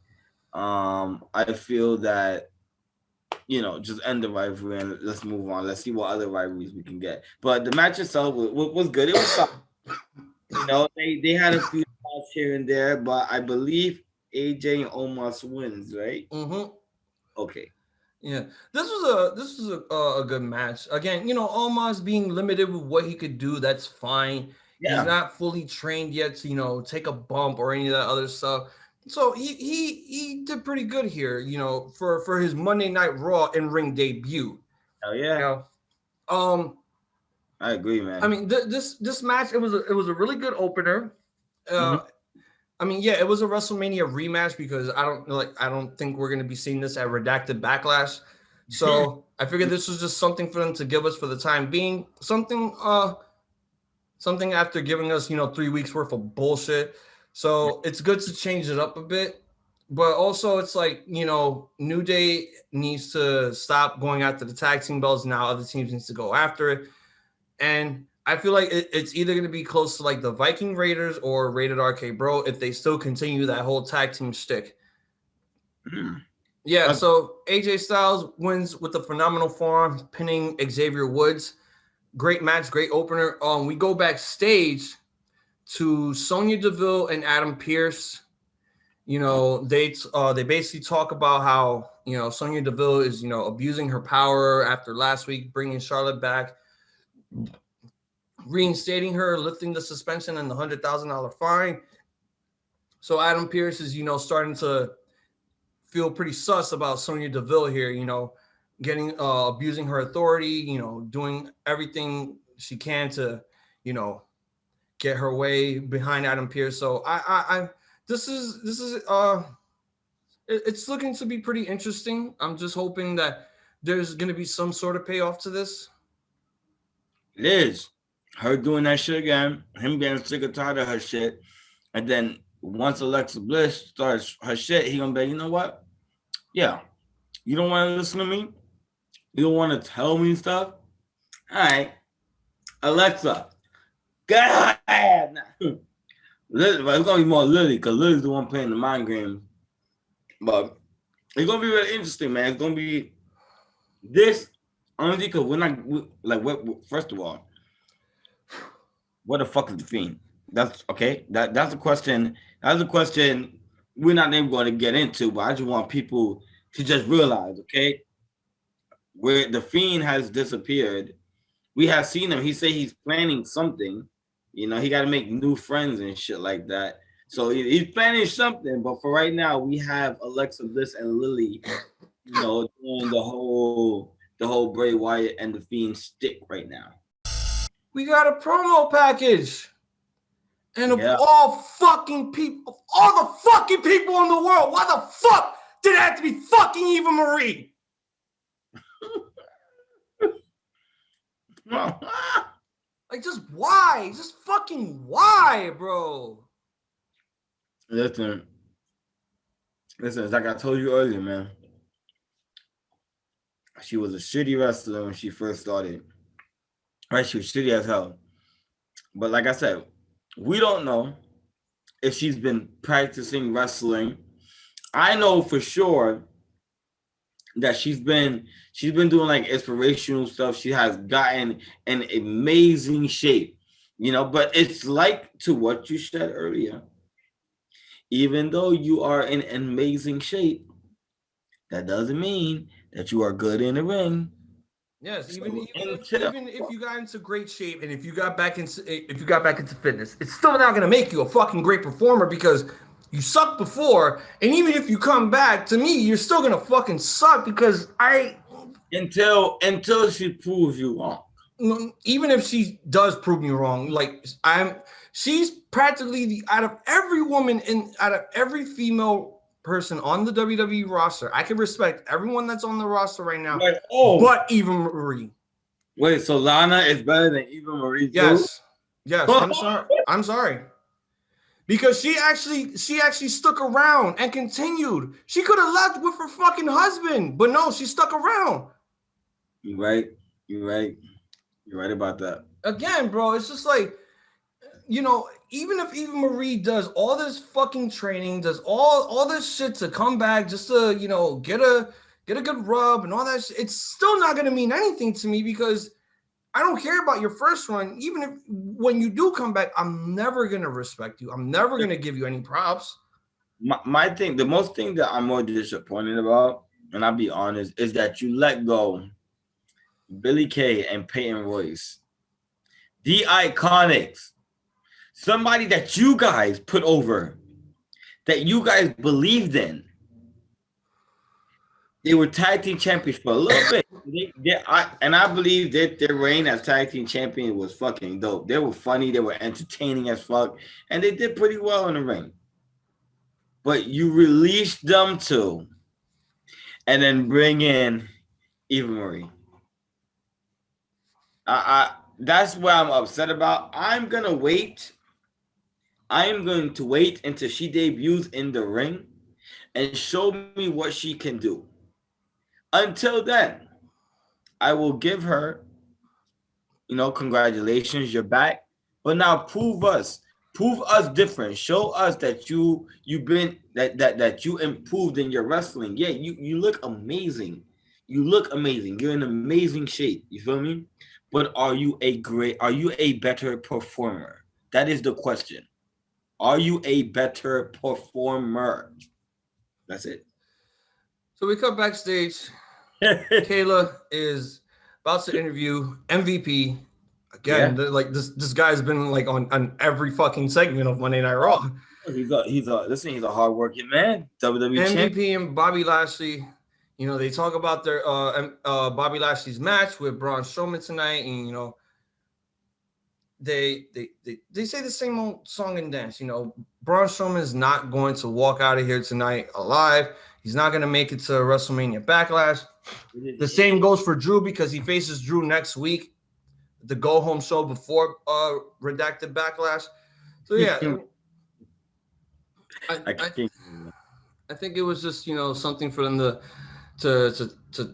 I feel that just end the rivalry and let's move on. Let's see what other rivalries we can get. But the match itself was good. It was solid. They had a few spots here and there, but I believe AJ and Omos wins, right? Mm-hmm. Okay. Yeah, this was a good match. Again, Omos being limited with what he could do, that's fine. He's Yeah. not fully trained yet to, take a bump or any of that other stuff. So he did pretty good here, for his Monday Night Raw in ring debut. Hell You yeah. know, um, I agree, I man. mean, this match, it was a really good opener. Hmm. Uh, I mean, yeah, it was a WrestleMania rematch because I don't think we're gonna be seeing this at Redacted Backlash. So I figured this was just something for them to give us for the time being. Something after giving us 3 weeks worth of bullshit. So it's good to change it up a bit. But also it's like, New Day needs to stop going after the tag team belts. Now other teams needs to go after it. And I feel like it's either going to be close to like the Viking Raiders or Rated RK Bro if they still continue that whole tag team shtick. Yeah, That's so AJ Styles wins with a phenomenal forearm, pinning Xavier Woods. Great match, great opener. We go backstage to Sonya Deville and Adam Pearce. They basically talk about how Sonya Deville is abusing her power after last week, bringing Charlotte back, reinstating her, lifting the suspension and the $100,000 fine. So Adam Pearce is starting to feel pretty sus about Sonya Deville here. Getting abusing her authority. Doing everything she can to you know get her way behind Adam Pearce. So I this is it's looking to be pretty interesting. I'm just hoping that there's going to be some sort of payoff to this. It is. Her doing that shit again, him getting sick and tired of her shit. And then once Alexa Bliss starts her shit, he gonna be, you know what? Yeah. You don't want to listen to me? You don't want to tell me stuff? All right. Alexa, God. It's gonna be more Lily, because Lily's the one playing the mind games. But it's gonna be really interesting, man. It's gonna be this honestly, because we're not like what. First of all, what the fuck is the Fiend? That's okay. That's a question. That's a question we're not even going to get into. But I just want people to just realize, okay, where the Fiend has disappeared. We have seen him. He say he's planning something. You know, he got to make new friends and shit like that. So he's planning something. But for right now, we have Alexa Bliss and Lily, you know, doing the whole Bray Wyatt and the Fiend stick right now. We got a promo package. And of all the fucking people in the world, why the fuck did it have to be fucking Eva Marie? Like, just why? Just fucking why, bro? Listen, like I told you earlier, man. She was a shitty wrestler when she first started. Right, she was shitty as hell. But like I said, we don't know if she's been practicing wrestling. I know for sure that she's been doing like inspirational stuff. She has gotten an amazing shape, you know, but it's like to what you said earlier. Even though you are in amazing shape, that doesn't mean that you are good in the ring. Yes, even if you got into great shape and if you got back into fitness, it's still not gonna make you a fucking great performer because you sucked before, and even if you come back, to me, you're still gonna fucking suck because until she proves you wrong. Even if she does prove me wrong, like she's practically out of every female person on the WWE roster, I can respect everyone that's on the roster right now, but Eva Marie. Wait, so Lana is better than Eva Marie too? Yes. I'm sorry. Because she actually stuck around and continued. She could have left with her fucking husband, but no, she stuck around. You're right about that. Again, bro, it's just like, you know, even if Eva Marie does all this fucking training, does all this shit to come back just to, you know, get a good rub and all that shit, it's still not going to mean anything to me because I don't care about your first run. Even if when you do come back, I'm never going to respect you. I'm never going to give you any props. My thing, the most thing that I'm more disappointed about, and I'll be honest, is that you let go Billie Kay and Peyton Royce, the Iconics, somebody that you guys put over, that you guys believed in. They were tag team champions for a little bit. I believe that their reign as tag team champion was fucking dope. They were funny. They were entertaining as fuck. And they did pretty well in the ring. But you released them too. And then bring in Eva Marie. That's what I'm upset about. I'm going to wait until she debuts in the ring and show me what she can do. Until then, I will give her, you know, congratulations, you're back. But now prove us different. Show us that you improved in your wrestling. Yeah, you look amazing. You're in amazing shape. You feel me? But are you a better performer? That is the question. Are you a better performer? That's it. So we come backstage. Kayla is about to interview MVP. Again, like this guy's been like on every fucking segment of Monday Night Raw. He's a hardworking man. WWE MVP champion. and Bobby Lashley. You know, they talk about their Bobby Lashley's match with Braun Strowman tonight, and you know, they say the same old song and dance. You know, Braun Strowman is not going to walk out of here tonight alive. He's not going to make it to WrestleMania Backlash. The same goes for Drew because he faces Drew next week. the go home show before Redacted Backlash. So yeah, I I can't. I think it was just something for them to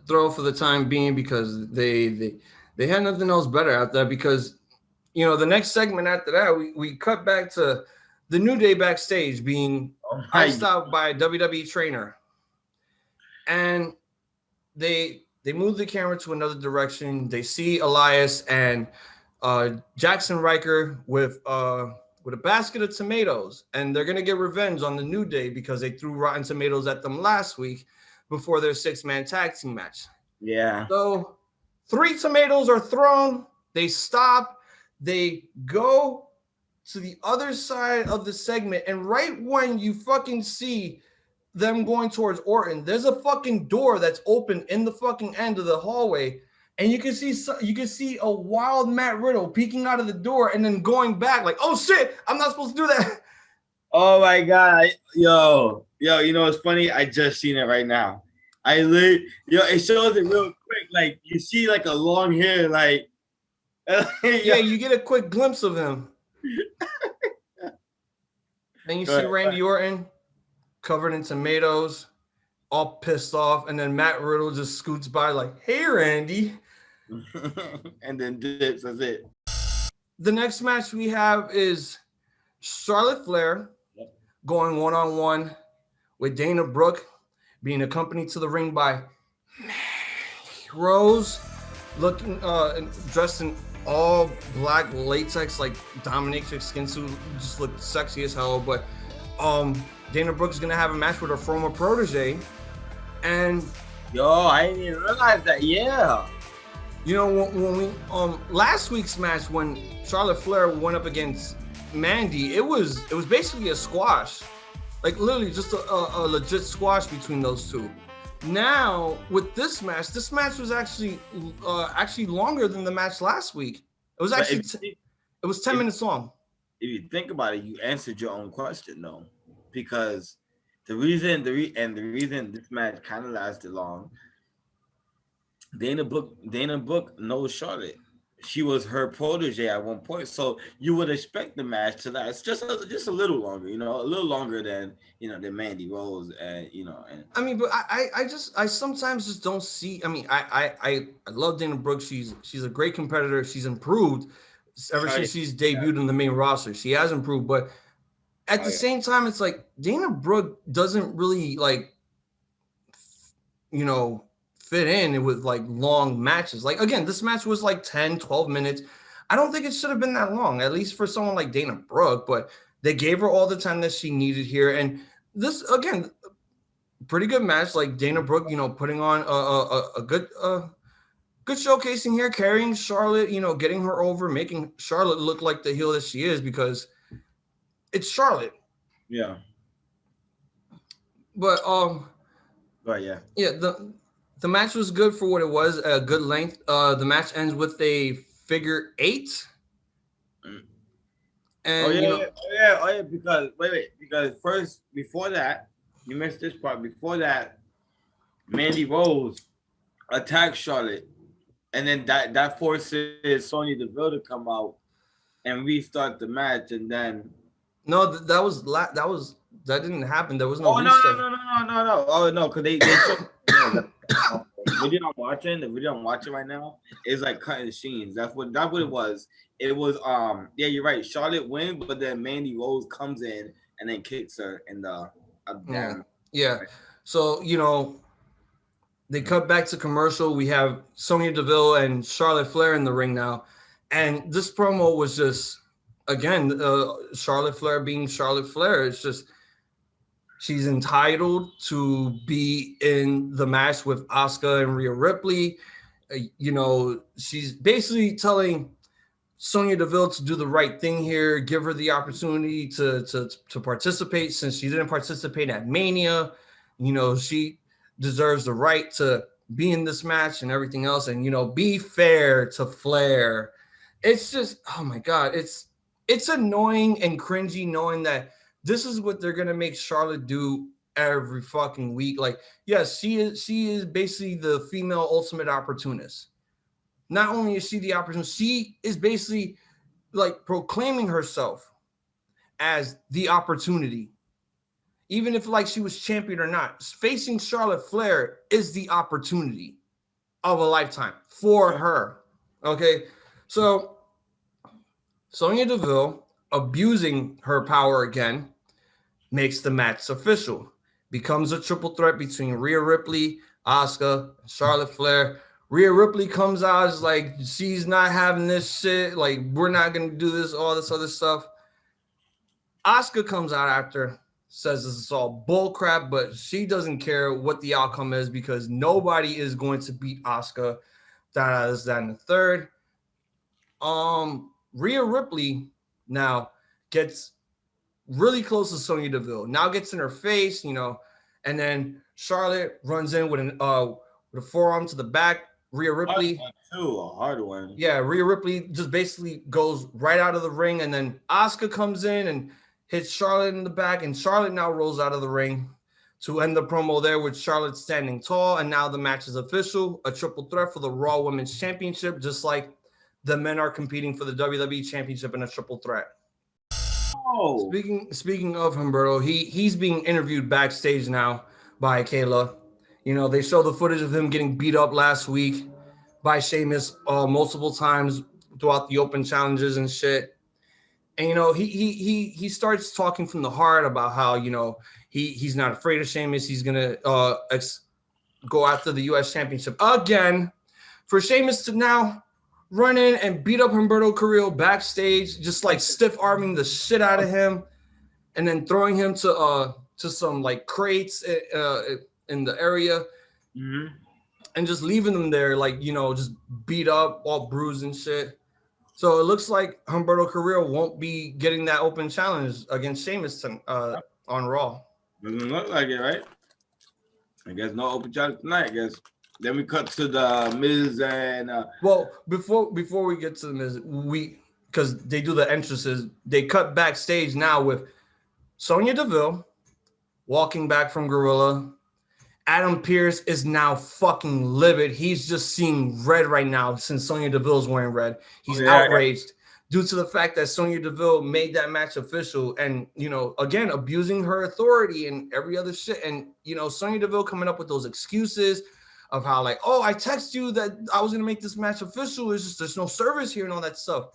throw for the time being because they had nothing else better out there because the next segment after that we cut back to the New Day backstage being Oh my iced out by a WWE trainer, and they move the camera to another direction. They see Elias and Jackson Riker with a basket of tomatoes, and they're gonna get revenge on the New Day because they threw rotten tomatoes at them last week before their 6-man tag team match. Yeah. So 3 tomatoes are thrown. They stop. They go to the other side of the segment, and right when you fucking see them going towards Orton, there's a fucking door that's open in the fucking end of the hallway, and you can see a wild Matt Riddle peeking out of the door and then going back like, oh shit, I'm not supposed to do that. Oh my god, yo, you know what's funny? I just seen it right now. It shows it real quick. Like you see, like a long hair, like Yeah, you get a quick glimpse of him. Then you see Randy Orton covered in tomatoes, all pissed off, and then Matt Riddle just scoots by like, hey Randy. and then dips. That's it. The next match we have is Charlotte Flair going one-on-one with Dana Brooke, being accompanied to the ring by Rose, looking dressed in all black latex like dominatrix skin suit, just looked sexy as hell. But Dana Brooke's gonna have a match with her former protege, and I didn't even realize that. Yeah, when we last week's match when Charlotte Flair went up against Mandy, it was basically a squash, like literally just a legit squash between those two. Now with this match was actually longer than the match last week. It was actually it was 10 minutes long. If you think about it, you answered your own question though, because the reason this match kind of lasted long. Dana Brooke knows Charlotte. She was her protege at one point, so you would expect the match to last just a little longer, a little longer than than Mandy Rose, and And I mean, but I sometimes just don't see. I mean, I love Dana Brooke. She's a great competitor. She's improved ever since she's debuted in the main roster. She has improved, but at the same time, it's like Dana Brooke doesn't really fit in with like long matches. Like again, this match was like 10, 12 minutes. I don't think it should have been that long, at least for someone like Dana Brooke, but they gave her all the time that she needed here. And this, again, pretty good match. Like Dana Brooke, putting on a good showcasing here, carrying Charlotte, getting her over, making Charlotte look like the heel that she is because it's Charlotte. Yeah. But yeah. Yeah, the match was good for what it was, a good length. The match ends with a figure 8. And because because first, before that, you missed this part. Before that, Mandy Rose attacked Charlotte, and then that forces Sonya Deville to come out and restart the match, and then no, that didn't happen. There was no restart. No. Oh no, because they showed, the video I'm watching right now is like cutting scenes. That's what it was. It was yeah, you're right. Charlotte wins, but then Mandy Rose comes in and then kicks her in the yeah. So they cut back to commercial. We have Sonya Deville and Charlotte Flair in the ring now, and this promo was just again Charlotte Flair being Charlotte Flair. It's just she's entitled to be in the match with Asuka and Rhea Ripley. She's basically telling Sonya Deville to do the right thing here, give her the opportunity to participate since she didn't participate at Mania. She deserves the right to be in this match and everything else, and be fair to Flair. It's just, oh my God, it's annoying and cringy knowing that this is what they're gonna make Charlotte do every fucking week. Like, yes, she is basically the female ultimate opportunist. not only is she the opportunity, she is basically like proclaiming herself as the opportunity. Even if like she was champion or not, facing Charlotte Flair is the opportunity of a lifetime for her. Okay. So Sonya Deville abusing her power again makes the match official. Becomes a triple threat between Rhea Ripley, Asuka, and Charlotte Flair. Rhea Ripley comes out as like she's not having this shit. Like we're not gonna do this, all this other stuff. Asuka comes out after, says this is all bull crap, but she doesn't care what the outcome is because nobody is going to beat Asuka. That is that in the third. Rhea Ripley now gets really close to Sonya Deville. Now gets in her face, and then Charlotte runs in with a forearm to the back. Rhea Ripley, a hard one. Yeah, Rhea Ripley just basically goes right out of the ring, and then Asuka comes in and hits Charlotte in the back, and Charlotte now rolls out of the ring to end the promo there with Charlotte standing tall, and now the match is official, a triple threat for the Raw Women's Championship, just like the men are competing for the WWE Championship in a triple threat. Oh. Speaking of Humberto, he's being interviewed backstage now by Kayla. They show the footage of him getting beat up last week by Sheamus multiple times throughout the open challenges and shit. And he starts talking from the heart about how he's not afraid of Sheamus. He's gonna go after the U.S. Championship again. For Sheamus to now run in and beat up Humberto Carrillo backstage, just like stiff arming the shit out of him, and then throwing him to some like crates in the area, and just leaving them there like just beat up, all bruised and shit. So it looks like Humberto Carrillo won't be getting that open challenge against Sheamus on Raw. Doesn't look like it, right? I guess no open challenge tonight, I guess. Then we cut to the Miz and well, before we get to the Miz, because they do the entrances, they cut backstage now with Sonya Deville walking back from Gorilla. Adam Pearce is now fucking livid. He's just seeing red right now since Sonya Deville's wearing red. He's outraged due to the fact that Sonya Deville made that match official and, again, abusing her authority and every other shit. And, Sonya Deville coming up with those excuses of how like, oh, I text you that I was going to make this match official. It's just there's no service here and all that stuff.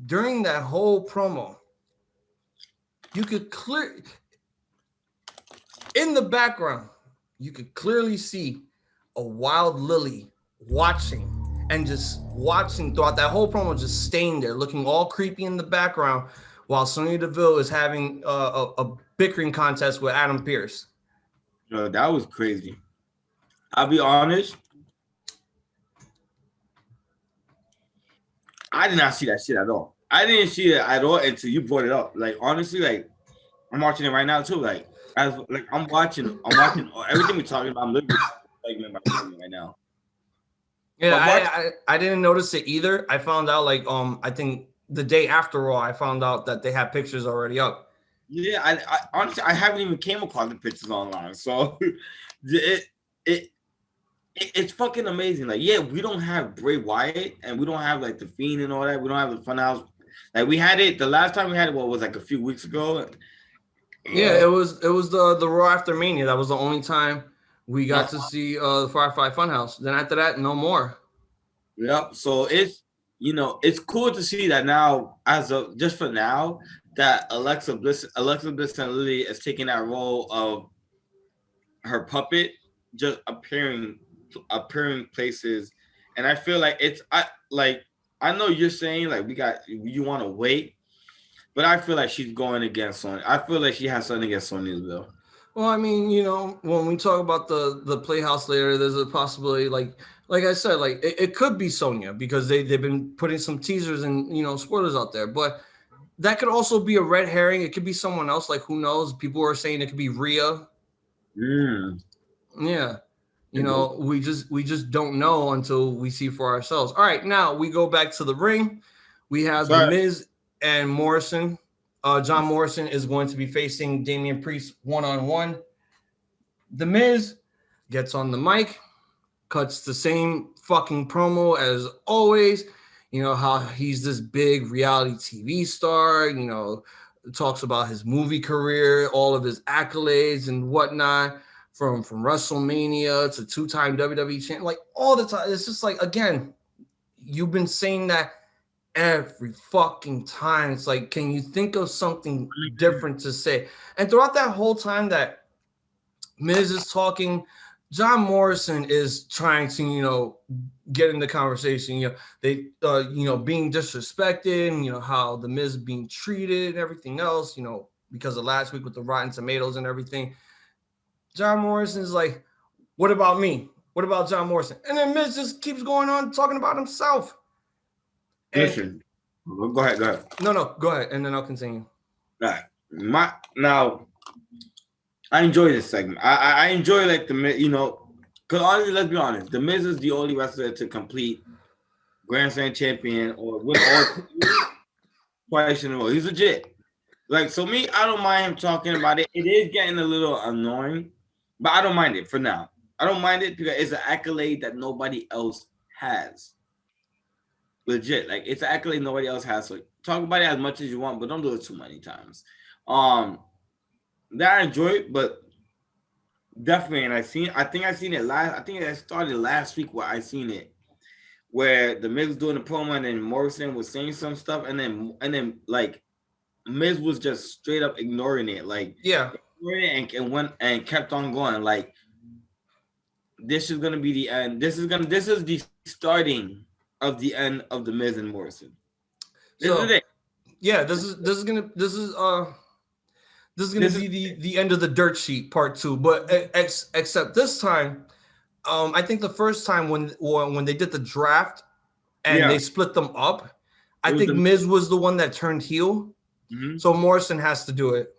During that whole promo, you could in the background, you could clearly see a wild Lily watching throughout that whole promo, just staying there, looking all creepy in the background while Sonya Deville is having a bickering contest with Adam Pearce. Yo, that was crazy. I'll be honest. I did not see that shit at all. I didn't see it at all until you brought it up. Like, honestly, like, I'm watching it right now, too. Like, I'm watching everything we're talking about. I'm literally segment by segment right now. Yeah, I didn't notice it either. I found out like I think the day after Raw, I found out that they had pictures already up. Yeah, I honestly I haven't even came across the pictures online, so it's fucking amazing. Like, yeah, we don't have Bray Wyatt and we don't have like the Fiend and all that. We don't have the Funhouse. Like, we had it the last time we had it. What was like a few weeks ago? Yeah, it was the Raw after Mania. That was the only time we got to see the Firefly Funhouse. Then after that, no more. Yep. So it's cool to see that now, just for now, that Alexa Bliss and Lily is taking that role of her puppet, just appearing places, and I feel like I know you're saying like you want to wait. But I feel like she's going against Sonya. I feel like she has something against Sonya as well. Well, I mean, when we talk about the Playhouse later, there's a possibility, like I said, like it could be Sonya because they've been putting some teasers and spoilers out there. But that could also be a red herring. It could be someone else. Like, who knows? People are saying it could be Rhea. Yeah. We just don't know until we see for ourselves. All right, now we go back to the ring. We have The Miz and Morrison. John Morrison is going to be facing Damian Priest one-on-one. The Miz gets on the mic, cuts the same fucking promo as always. You know, how he's this big reality TV star, you know, talks about his movie career, all of his accolades and whatnot, from WrestleMania to two-time WWE champ, like all the time. It's just like, again, you've been saying that every fucking time. It's like, can you think of something different to say? And throughout that whole time that Miz is talking, John Morrison is trying to, you know, get in the conversation. You know, they, you know, being disrespected, and, you know, how the Miz being treated and everything else, you know, because of last week with the Rotten Tomatoes and everything. John Morrison is like, what about me? What about John Morrison? And then Miz just keeps going on talking about himself. And listen, go ahead. No, go ahead, and then I'll continue. All right, now I enjoy this segment. I enjoy like the, you know, because honestly, let's be honest, the Miz is the only wrestler to complete Grand Slam champion or win all twice in a row. He's legit. Like, so me, I don't mind him talking about it. It is getting a little annoying, but I don't mind it for now. I don't mind it because it's an accolade that nobody else has. Legit, like it's an accolade nobody else has. So talk about it as much as you want, but don't do it too many times. That I enjoy it, but definitely, and I think I seen it last. I think I started last week where I seen it, where the Miz was doing the promo and then Morrison was saying some stuff, and then like Miz was just straight up ignoring it, like ignoring it and went and kept on going. Like, this is gonna be the end. This is the starting of the end of the Miz and Morrison. This is it. Yeah, this is gonna be the end of the dirt sheet part 2. But except this time, I think the first time when they did the draft and they split them up, I think Miz was the one that turned heel. Mm-hmm. So Morrison has to do it.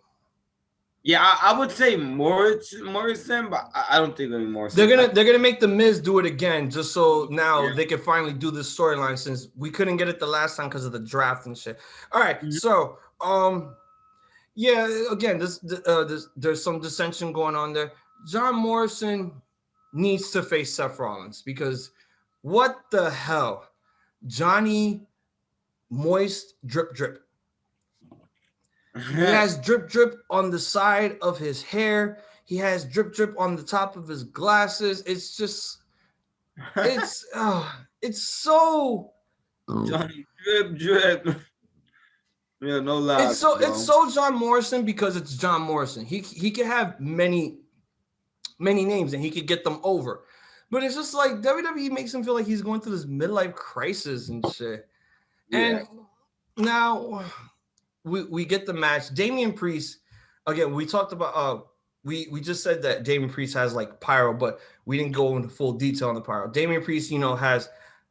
Yeah, I would say Morrison, but I don't think it'll be Morrison. They're gonna make the Miz do it again, just so now they can finally do this storyline, since we couldn't get it the last time because of the draft and shit. All right, so yeah, again, there's some dissension going on there. John Morrison needs to face Seth Rollins, because what the hell, Johnny Moist Drip. He has drip on the side of his hair. He has drip on the top of his glasses. It's just, it's so Johnny drip. Yeah, no lie. It's so John Morrison, because it's John Morrison. He could have many names and he could get them over, but it's just like WWE makes him feel like he's going through this midlife crisis and shit. Yeah. And now we get the match. Damian Priest, again, we talked about we just said that Damian Priest has like pyro, but we didn't go into full detail on the pyro. Damian Priest, you know, has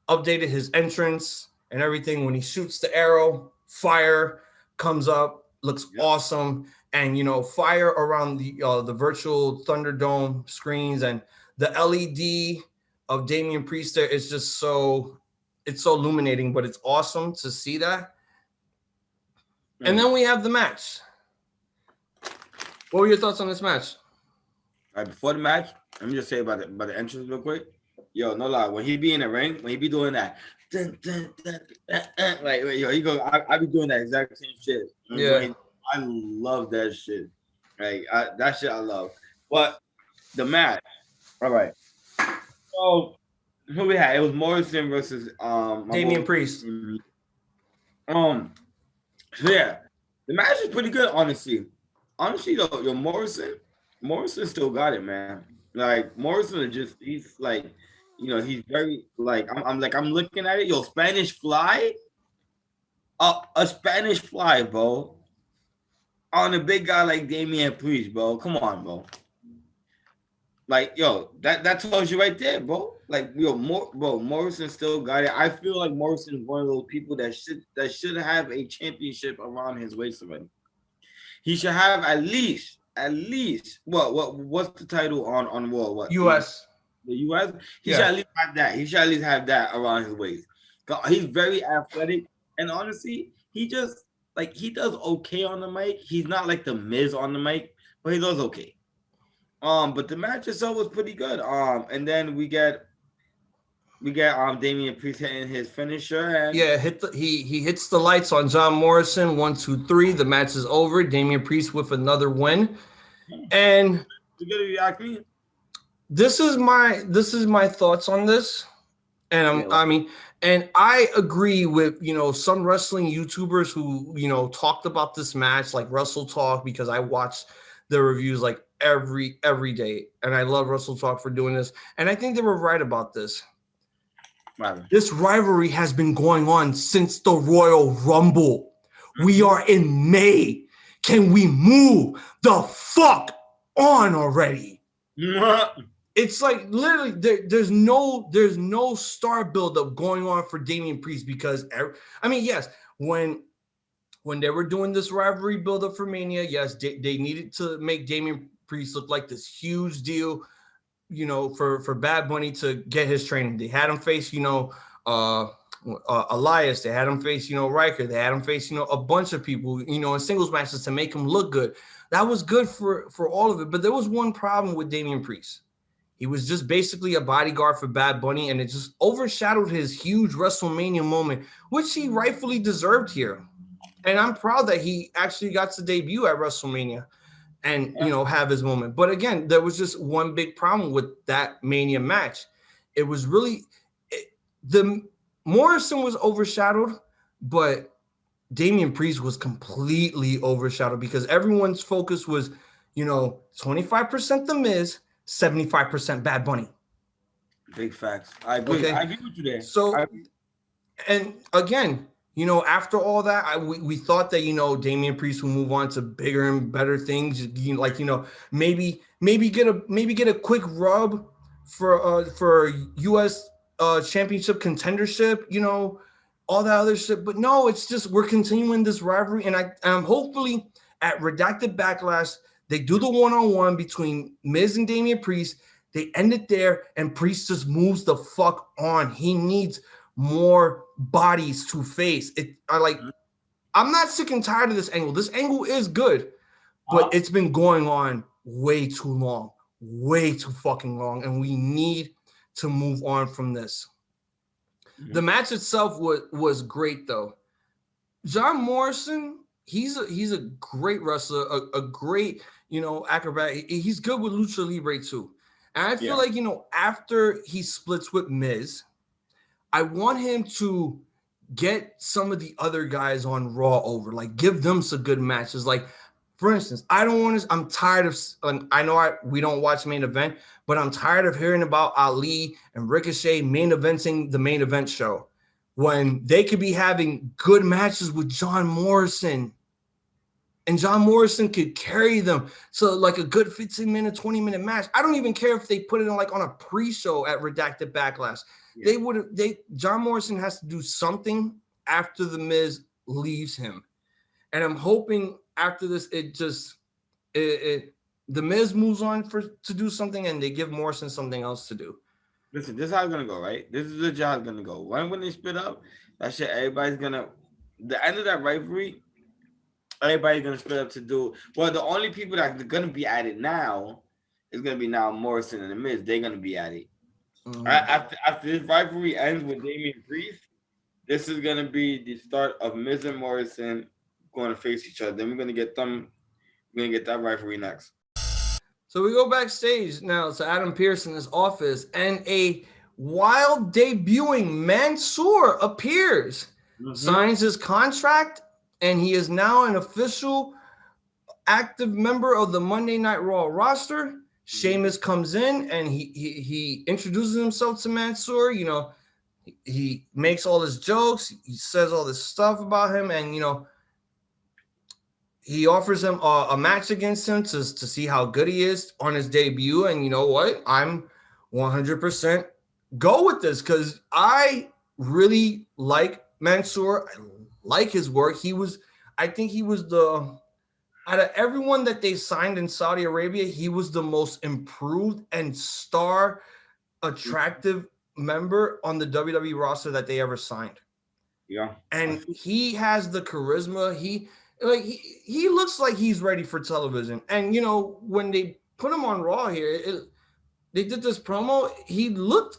updated his entrance and everything. When he shoots the arrow, fire comes up, looks awesome, and you know, fire around the virtual Thunderdome screens, and the LED of Damian Priest there is just so illuminating, but it's awesome to see that. And then we have the match. What were your thoughts on this match? All right, before the match, let me just say about the entrance real quick. Yo, no lie, when he be in the ring, when he be doing that, like yo, he go, I be doing that exact same shit. Yeah, I love that shit. Like that shit I love. But the match, all right. So who we had? It was Morrison versus Damian Priest. So yeah, the match is pretty good, honestly. Honestly though, yo, Morrison still got it, man. Like Morrison is just, he's like, you know, he's very like, I'm looking at it, yo, Spanish Fly, a Spanish Fly, bro, on a big guy like Damian Priest, bro. Come on, bro. Like, yo, that tells you right there, bro. Like, yo, Morrison still got it. I feel like Morrison is one of those people that should have a championship around his waist already. He should have at least what's the title on Raw? What, US? The US? He should at least have that. He should at least have that around his waist. He's very athletic, and honestly, he just like he does okay on the mic. He's not like the Miz on the mic, but he does okay. But the match itself was pretty good. And then we get We got Damian Priest hitting his finisher, and he hits the lights on John Morrison. 1, 2, 3. The match is over. Damian Priest with another win. And this is my thoughts on this. And and I agree with, some wrestling YouTubers who, talked about this match, like Wrestle Talk, because I watch the reviews like every day. And I love Wrestle Talk for doing this. And I think they were right about this. This rivalry has been going on since the Royal Rumble. We are in May. Can we move the fuck on already? It's like literally there's no star buildup going on for Damian Priest because yes, when they were doing this rivalry buildup for Mania, yes, they needed to make Damian Priest look like this huge deal, for Bad Bunny to get his training. They had him face, Elias. They had him face, Riker. They had him face, a bunch of people, in singles matches to make him look good. That was good for all of it. But there was one problem with Damian Priest. He was just basically a bodyguard for Bad Bunny, and it just overshadowed his huge WrestleMania moment, which he rightfully deserved here. And I'm proud that he actually got to debut at WrestleMania and, have his moment. But again, there was just one big problem with that Mania match. It was really the Morrison was overshadowed, but Damian Priest was completely overshadowed because everyone's focus was, 25% The Miz, 75% Bad Bunny. Big facts. I agree. Okay. I agree with you there. So, and again, after all that, we thought that, Damian Priest will move on to bigger and better things. Maybe get a quick rub for U.S. Championship contendership, all that other shit. But no, it's just we're continuing this rivalry, and I'm hopefully at Redacted Backlash they do the one-on-one between Miz and Damian Priest. They end it there, and Priest just moves the fuck on. He needs more bodies to face. I'm not sick and tired of this angle. This angle is good, but it's been going on way too long, way too fucking long, and we need to move on from this. Mm-hmm. The match itself was great though. John Morrison, he's a great wrestler, a great, acrobat. He's good with Lucha Libre too. And I feel like, after he splits with Miz, I want him to get some of the other guys on Raw over, like give them some good matches. Like, for instance, I'm tired of, I know we don't watch main event, but I'm tired of hearing about Ali and Ricochet main eventing the main event show when they could be having good matches with John Morrison. And John Morrison could carry them. So like a good 15-minute, 20-minute match. I don't even care if they put it on on a pre-show at Redacted Backlash. Yeah. John Morrison has to do something after the Miz leaves him. And I'm hoping after this, the Miz moves on to do something and they give Morrison something else to do. Listen, this is how it's gonna go, right? This is the job gonna go. When they split up, that shit, everybody's gonna the end of that rivalry. Everybody's gonna split up to do well. The only people that are gonna be at it now is gonna be now Morrison and the Miz. They're gonna be at it. Mm-hmm. After this rivalry ends with Damian Priest, this is gonna be the start of Miz and Morrison going to face each other. Then we're gonna get that rivalry next. So we go backstage now to Adam Pearce in his office, and a wild debuting Mansoor appears, signs his contract. And he is now an official active member of the Monday Night Raw roster. Sheamus comes in and he introduces himself to Mansoor. He makes all his jokes. He says all this stuff about him. And, he offers him a match against him to see how good he is on his debut. And you know what? I'm 100% go with this because I really like Mansoor. I like his work. I think he was out of everyone that they signed in Saudi Arabia, he was the most improved and star attractive member on the WWE roster that they ever signed. Yeah. And he has the charisma. He looks like he's ready for television. And, when they put him on Raw here, they did this promo. He looked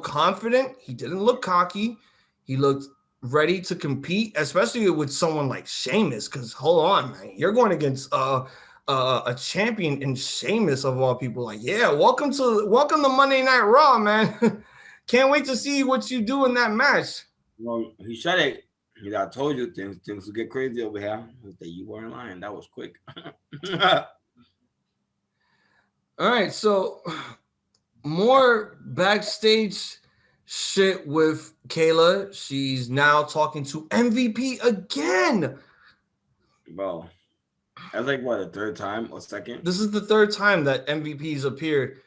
confident. He didn't look cocky. He looked ready to compete, especially with someone like Sheamus. Because hold on, man, you're going against a champion in Sheamus of all people. Like, yeah, welcome to Monday Night Raw, man. Can't wait to see what you do in that match. Well, he said it. I told you things will get crazy over here. That you weren't lying. That was quick. All right, so more backstage shit with Kayla. She's now talking to MVP again. Bro, that's like what, the third time or second? This is the third time that MVP's appeared.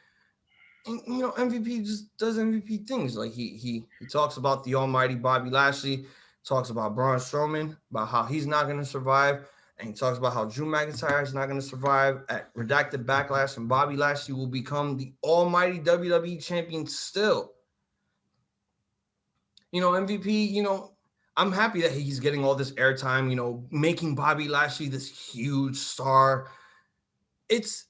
And, MVP just does MVP things. Like he talks about the almighty Bobby Lashley, talks about Braun Strowman, about how he's not going to survive, and he talks about how Drew McIntyre is not going to survive at Redacted Backlash, and Bobby Lashley will become the almighty WWE champion still. MVP, I'm happy that he's getting all this airtime, making Bobby Lashley this huge star. It's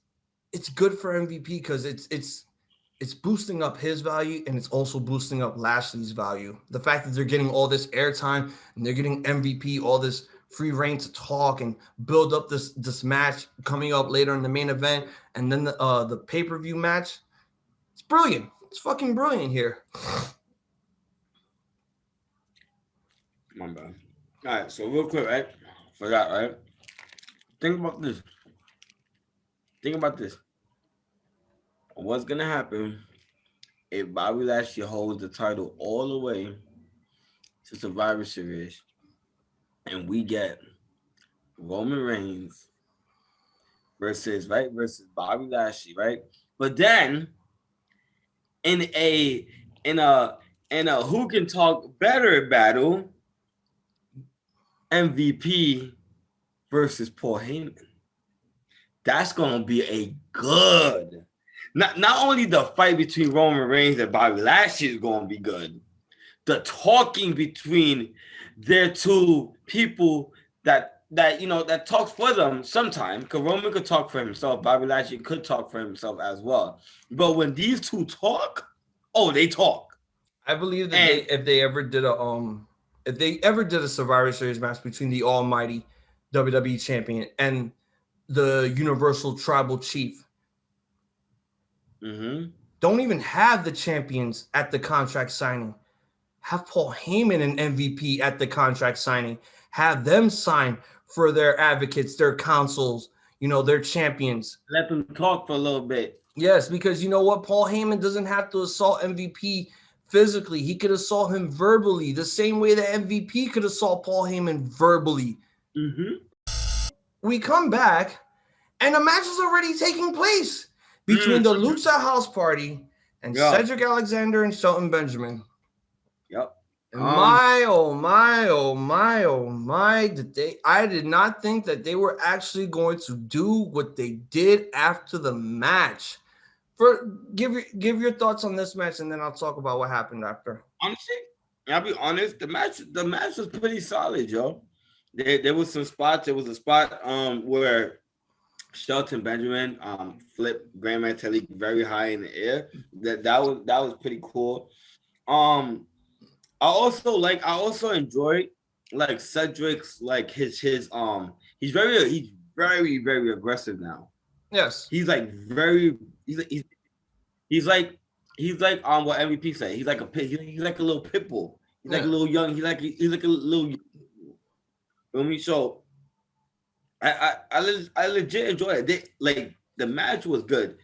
good for MVP because it's boosting up his value, and it's also boosting up Lashley's value. The fact that they're getting all this airtime and they're getting MVP all this free reign to talk and build up this match coming up later in the main event, and then the pay-per-view match. It's brilliant. It's fucking brilliant here. My bad. All right, so real quick, right? For that, right? Think about this. What's gonna happen if Bobby Lashley holds the title all the way to Survivor Series, and we get Roman Reigns versus Bobby Lashley, right? But then in a who can talk better battle, MVP versus Paul Heyman. That's gonna be a good. Not only the fight between Roman Reigns and Bobby Lashley is gonna be good. The talking between their two people that talks for them sometimes. Because Roman could talk for himself, Bobby Lashley could talk for himself as well. But when these two talk, they talk. I believe that if they ever did a Survivor Series match between the almighty WWE champion and the Universal Tribal Chief, don't even have the champions at the contract signing. Have Paul Heyman and MVP at the contract signing. Have them sign for their advocates, their counsels, their champions. Let them talk for a little bit. Yes, because you know what? Paul Heyman doesn't have to assault MVP physically. He could assault him verbally, the same way that MVP could assault Paul Heyman verbally. We come back, and the match is already taking place between the Lucha House Party and Cedric Alexander and Shelton Benjamin. Yep. And oh my, I did not think that they were actually going to do what they did after the match. Give your thoughts on this match, and then I'll talk about what happened after. Honestly, I'll be honest, the match was pretty solid, yo. There was some spots. There was a spot where Shelton Benjamin flipped Grand Metalik very high in the air. That was pretty cool. I also enjoyed like Cedric's like his he's very very aggressive now. Yes. He's like what MVP said. He's like a little pit bull. He's like a little young. He's like a little. So I legit enjoy it. The match was good.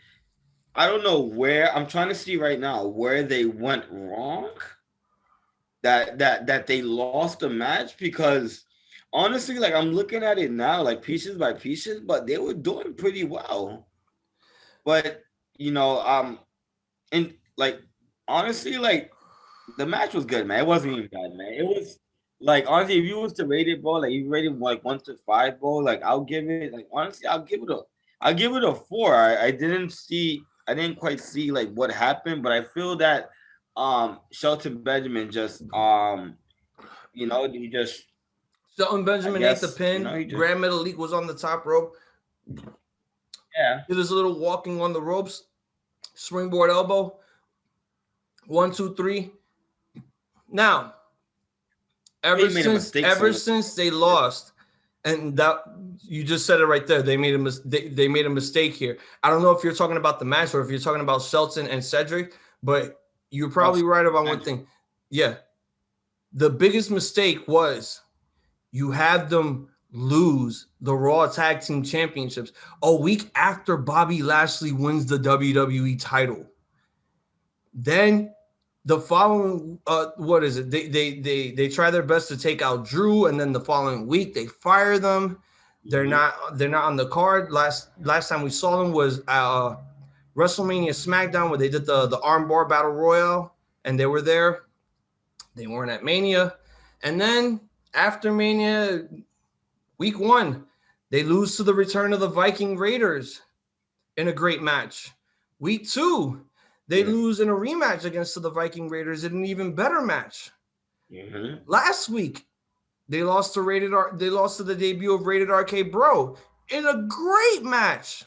I don't know where I'm trying to see right now where they went wrong. That they lost the match, because honestly, like I'm looking at it now, like pieces by pieces, but they were doing pretty well. But and like honestly, like the match was good, man. It wasn't even bad, man. It was like honestly, if you was to rate it, bro, like you rated like 1 to 5, bro, like I'll give it a 4. I didn't quite see like what happened, but I feel that Shelton Benjamin just Shelton Benjamin ate the pin. Grand Metalik was on the top rope. Yeah. Did his little walking on the ropes, springboard elbow. 1, 2, 3. Now, He made a mistake ever somewhere. since they lost, and that you just said it right there. They made they made a mistake here. I don't know if you're talking about the match or if you're talking about Shelton and Cedric, but you're Oh, probably right about one Cedric. thing. Yeah, the biggest mistake was you had them lose the Raw Tag Team Championships a week after Bobby Lashley wins the WWE title. Then the following what is it? They try their best to take out Drew, and then the following week they fire them. They're not on the card. Last time we saw them was WrestleMania SmackDown where they did the armbar battle royal, and they were there. They weren't at Mania, and then after Mania week 1, they lose to the return of the Viking Raiders in a great match. Week 2, they lose in a rematch against the Viking Raiders in an even better match. Last week, they lost to They lost to the debut of Rated RK Bro in a great match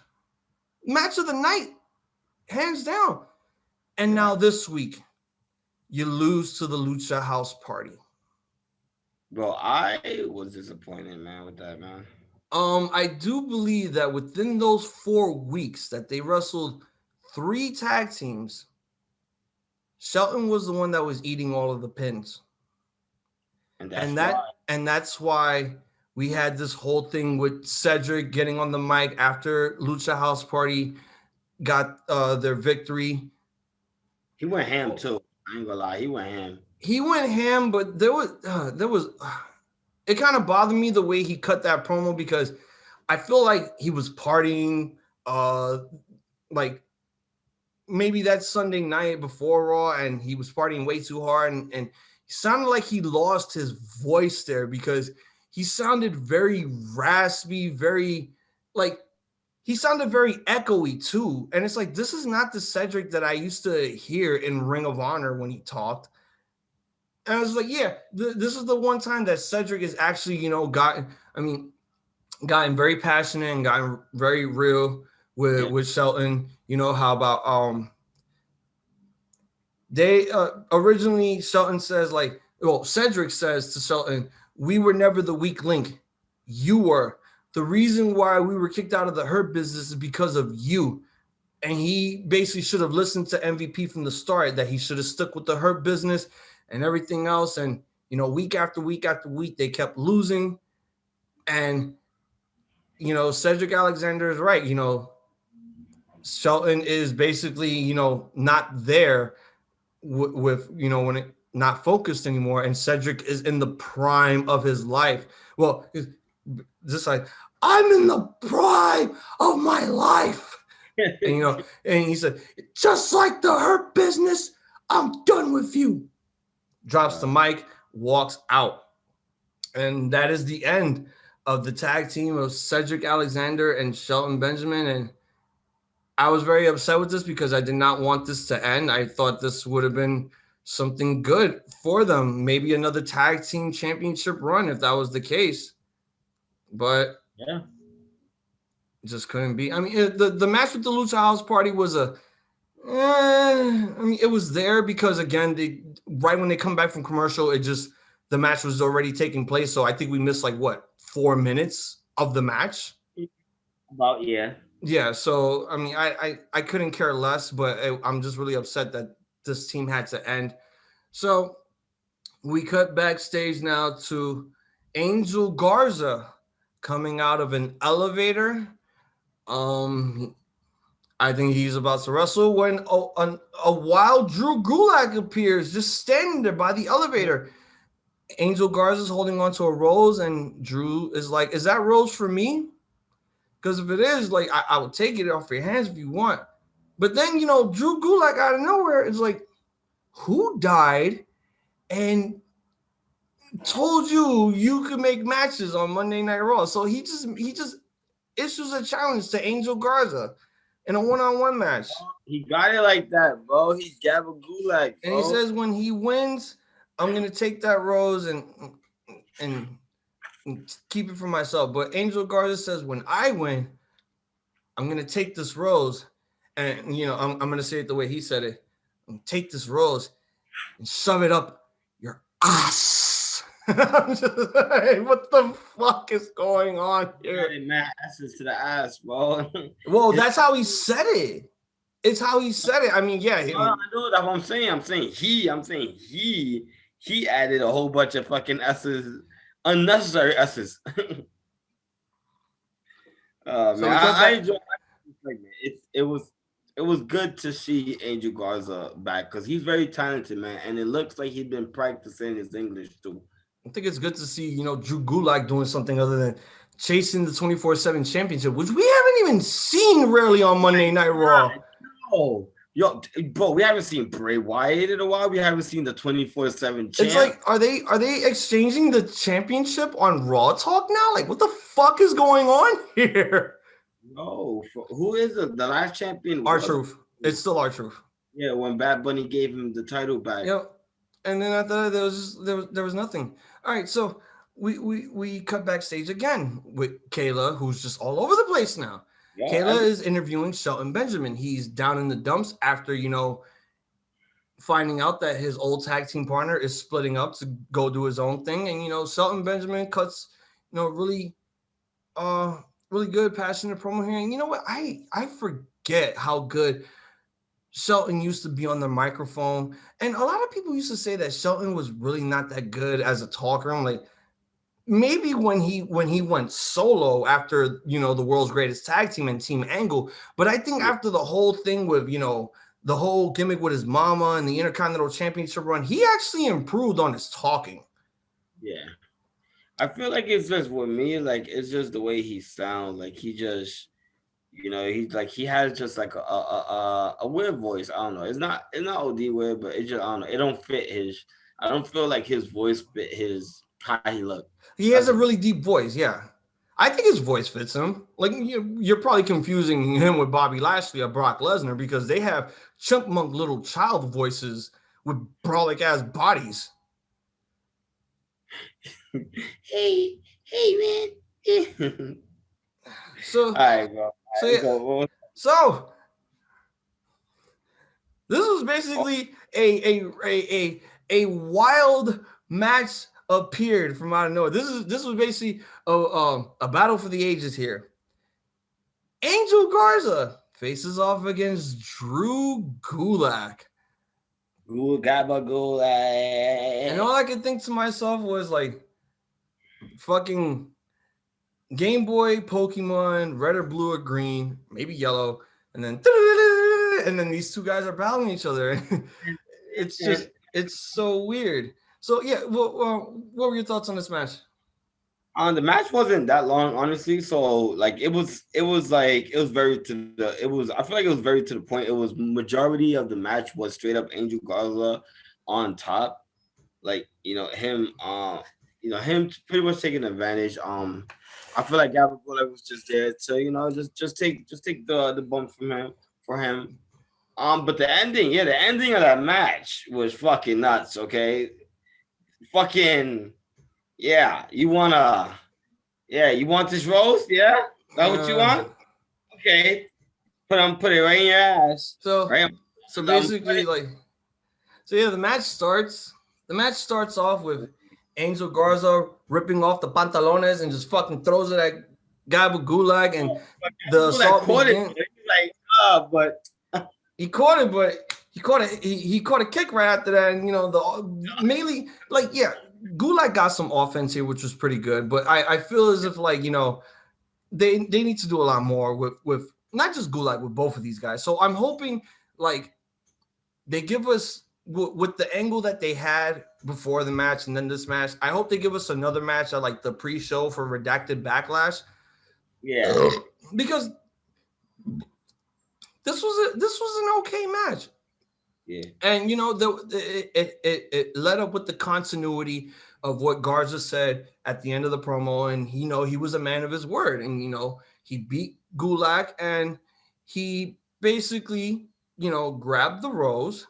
of the night, hands down. And now this week, you lose to the Lucha House Party. Bro, I was disappointed, man, with that, man. I do believe that within those 4 weeks that they wrestled 3 tag teams, Shelton was the one that was eating all of the pins. And that's why we had this whole thing with Cedric getting on the mic after Lucha House Party got their victory. He went ham too. I ain't gonna lie, he went ham. He went ham, but there was it kind of bothered me the way he cut that promo because I feel like he was partying like maybe that Sunday night before Raw, and he was partying way too hard, and he sounded like he lost his voice there because he sounded very raspy, very like he sounded very echoey too. And it's like, this is not the Cedric that I used to hear in Ring of Honor when he talked. And I was like, yeah, this is the one time that Cedric is actually, gotten very passionate and gotten very real with Shelton. You know, how about they originally Shelton says Cedric says to Shelton, we were never the weak link. You were. The reason why we were kicked out of the Hurt Business is because of you. And he basically should have listened to MVP from the start, that he should have stuck with the Hurt Business and everything else. And, week after week after week, they kept losing. And, Cedric Alexander is right. Shelton is basically, not there with when it not focused anymore. And Cedric is in the prime of his life. Well, just like, I'm in the prime of my life. And, and he said, just like the Hurt Business, I'm done with you. Drops the mic, walks out. And that is the end of the tag team of Cedric Alexander and Shelton Benjamin. And I was very upset with this because I did not want this to end. I thought this would have been something good for them. Maybe another tag team championship run if that was the case. But yeah, just couldn't be. I mean, the match with the Lucha House Party was it was there because, again, right when they come back from commercial, the match was already taking place. So I think we missed 4 minutes of the match. About Yeah. So, I mean, I couldn't care less, but I'm just really upset that this team had to end. So we cut backstage now to Angel Garza coming out of an elevator. I think he's about to wrestle when a wild Drew Gulak appears, just standing there by the elevator. Angel Garza's holding onto a rose, and Drew is like, is that rose for me? Because if it is, I would take it off your hands if you want. But then, Drew Gulak out of nowhere is like, who died and told you could make matches on Monday Night Raw? So he just issues a challenge to Angel Garza in a one-on-one match. He got it like that, bro. He's Gabba Gulak, and he says when he wins, I'm gonna take that rose and keep it for myself. But Angel Garza says when I win, I'm gonna take this rose, and I'm gonna say it the way he said it. and take this rose and shove it up your ass. I'm just like, what the fuck is going on here? Man, asses to the ass, bro. Well, that's how he said it. It's how he said it. I mean, yeah. I know that's what I'm saying. I'm saying he added a whole bunch of fucking S's, unnecessary S's. So man, I enjoy this segment. It was good to see Angel Garza back because he's very talented, man, and it looks like he's been practicing his English too. I think it's good to see, Drew Gulak doing something other than chasing the 24/7 championship, which we haven't even seen rarely on Monday Night Raw. No. Yo, bro, we haven't seen Bray Wyatt in a while. We haven't seen the 24/7 champ. It's like, are they exchanging the championship on Raw Talk now? Like, what the fuck is going on here? No, who is the last champion? R-Truth. It's still R-Truth. Yeah, when Bad Bunny gave him the title back. Yep. And then after that, there was nothing. All right, so we cut backstage again with Kayla, who's just all over the place now. Yeah, Kayla is interviewing Shelton Benjamin. He's down in the dumps after, finding out that his old tag team partner is splitting up to go do his own thing. And, Shelton Benjamin cuts, really good, passionate promo here. And you know what? I forget how good Shelton used to be on the microphone. And a lot of people used to say that Shelton was really not that good as a talker. I'm like, maybe when he went solo after, the world's greatest tag team and Team Angle. But I think after the whole thing with, the whole gimmick with his mama and the Intercontinental Championship run, he actually improved on his talking. Yeah. I feel like it's just with me, like it's just the way he sounds. Like he just, he's like he has just like a weird voice. I don't know. It's not OD weird, but it just, I don't know. It don't fit his. I don't feel like his voice fit his how he look. He has a really deep voice. Yeah, I think his voice fits him. Like you're probably confusing him with Bobby Lashley or Brock Lesnar because they have chipmunk little child voices with brolic ass bodies. Hey man. So, all right, bro. So this was basically a wild match appeared from out of nowhere. This was basically a battle for the ages here. Angel Garza faces off against Drew Gulak. And all I could think to myself was like, fucking Game Boy, Pokemon, red or blue or green, maybe yellow, and then these two guys are battling each other. It's so weird. So yeah, what were your thoughts on this match? The match wasn't that long, honestly. So like it was very to the I feel like it was very to the point. It was majority of the match was straight up Angel Garza on top. Like, him pretty much taking advantage. I feel like Gavin Bullock was just there to, just take the bump for him. But the ending of that match was fucking nuts, okay? Fucking yeah, you want this rose? Yeah? That what you want? Okay. Put it right in your ass. So basically the match starts. The match starts off with Angel Garza ripping off the pantalones and just fucking throws it at Gabba Gulag, and the assault begins. He caught it, but he caught a kick right after that, and the mainly Gulag got some offense here, which was pretty good, but I feel as if they need to do a lot more with not just Gulag, with both of these guys. So I'm hoping they give us with the angle that they had before the match and then this match. I hope they give us another match at the pre-show for Redacted Backlash. Yeah, because this was an okay match. Yeah, and it led up with the continuity of what Garza said at the end of the promo, and he was a man of his word, and he beat Gulak, and he basically grabbed the rose.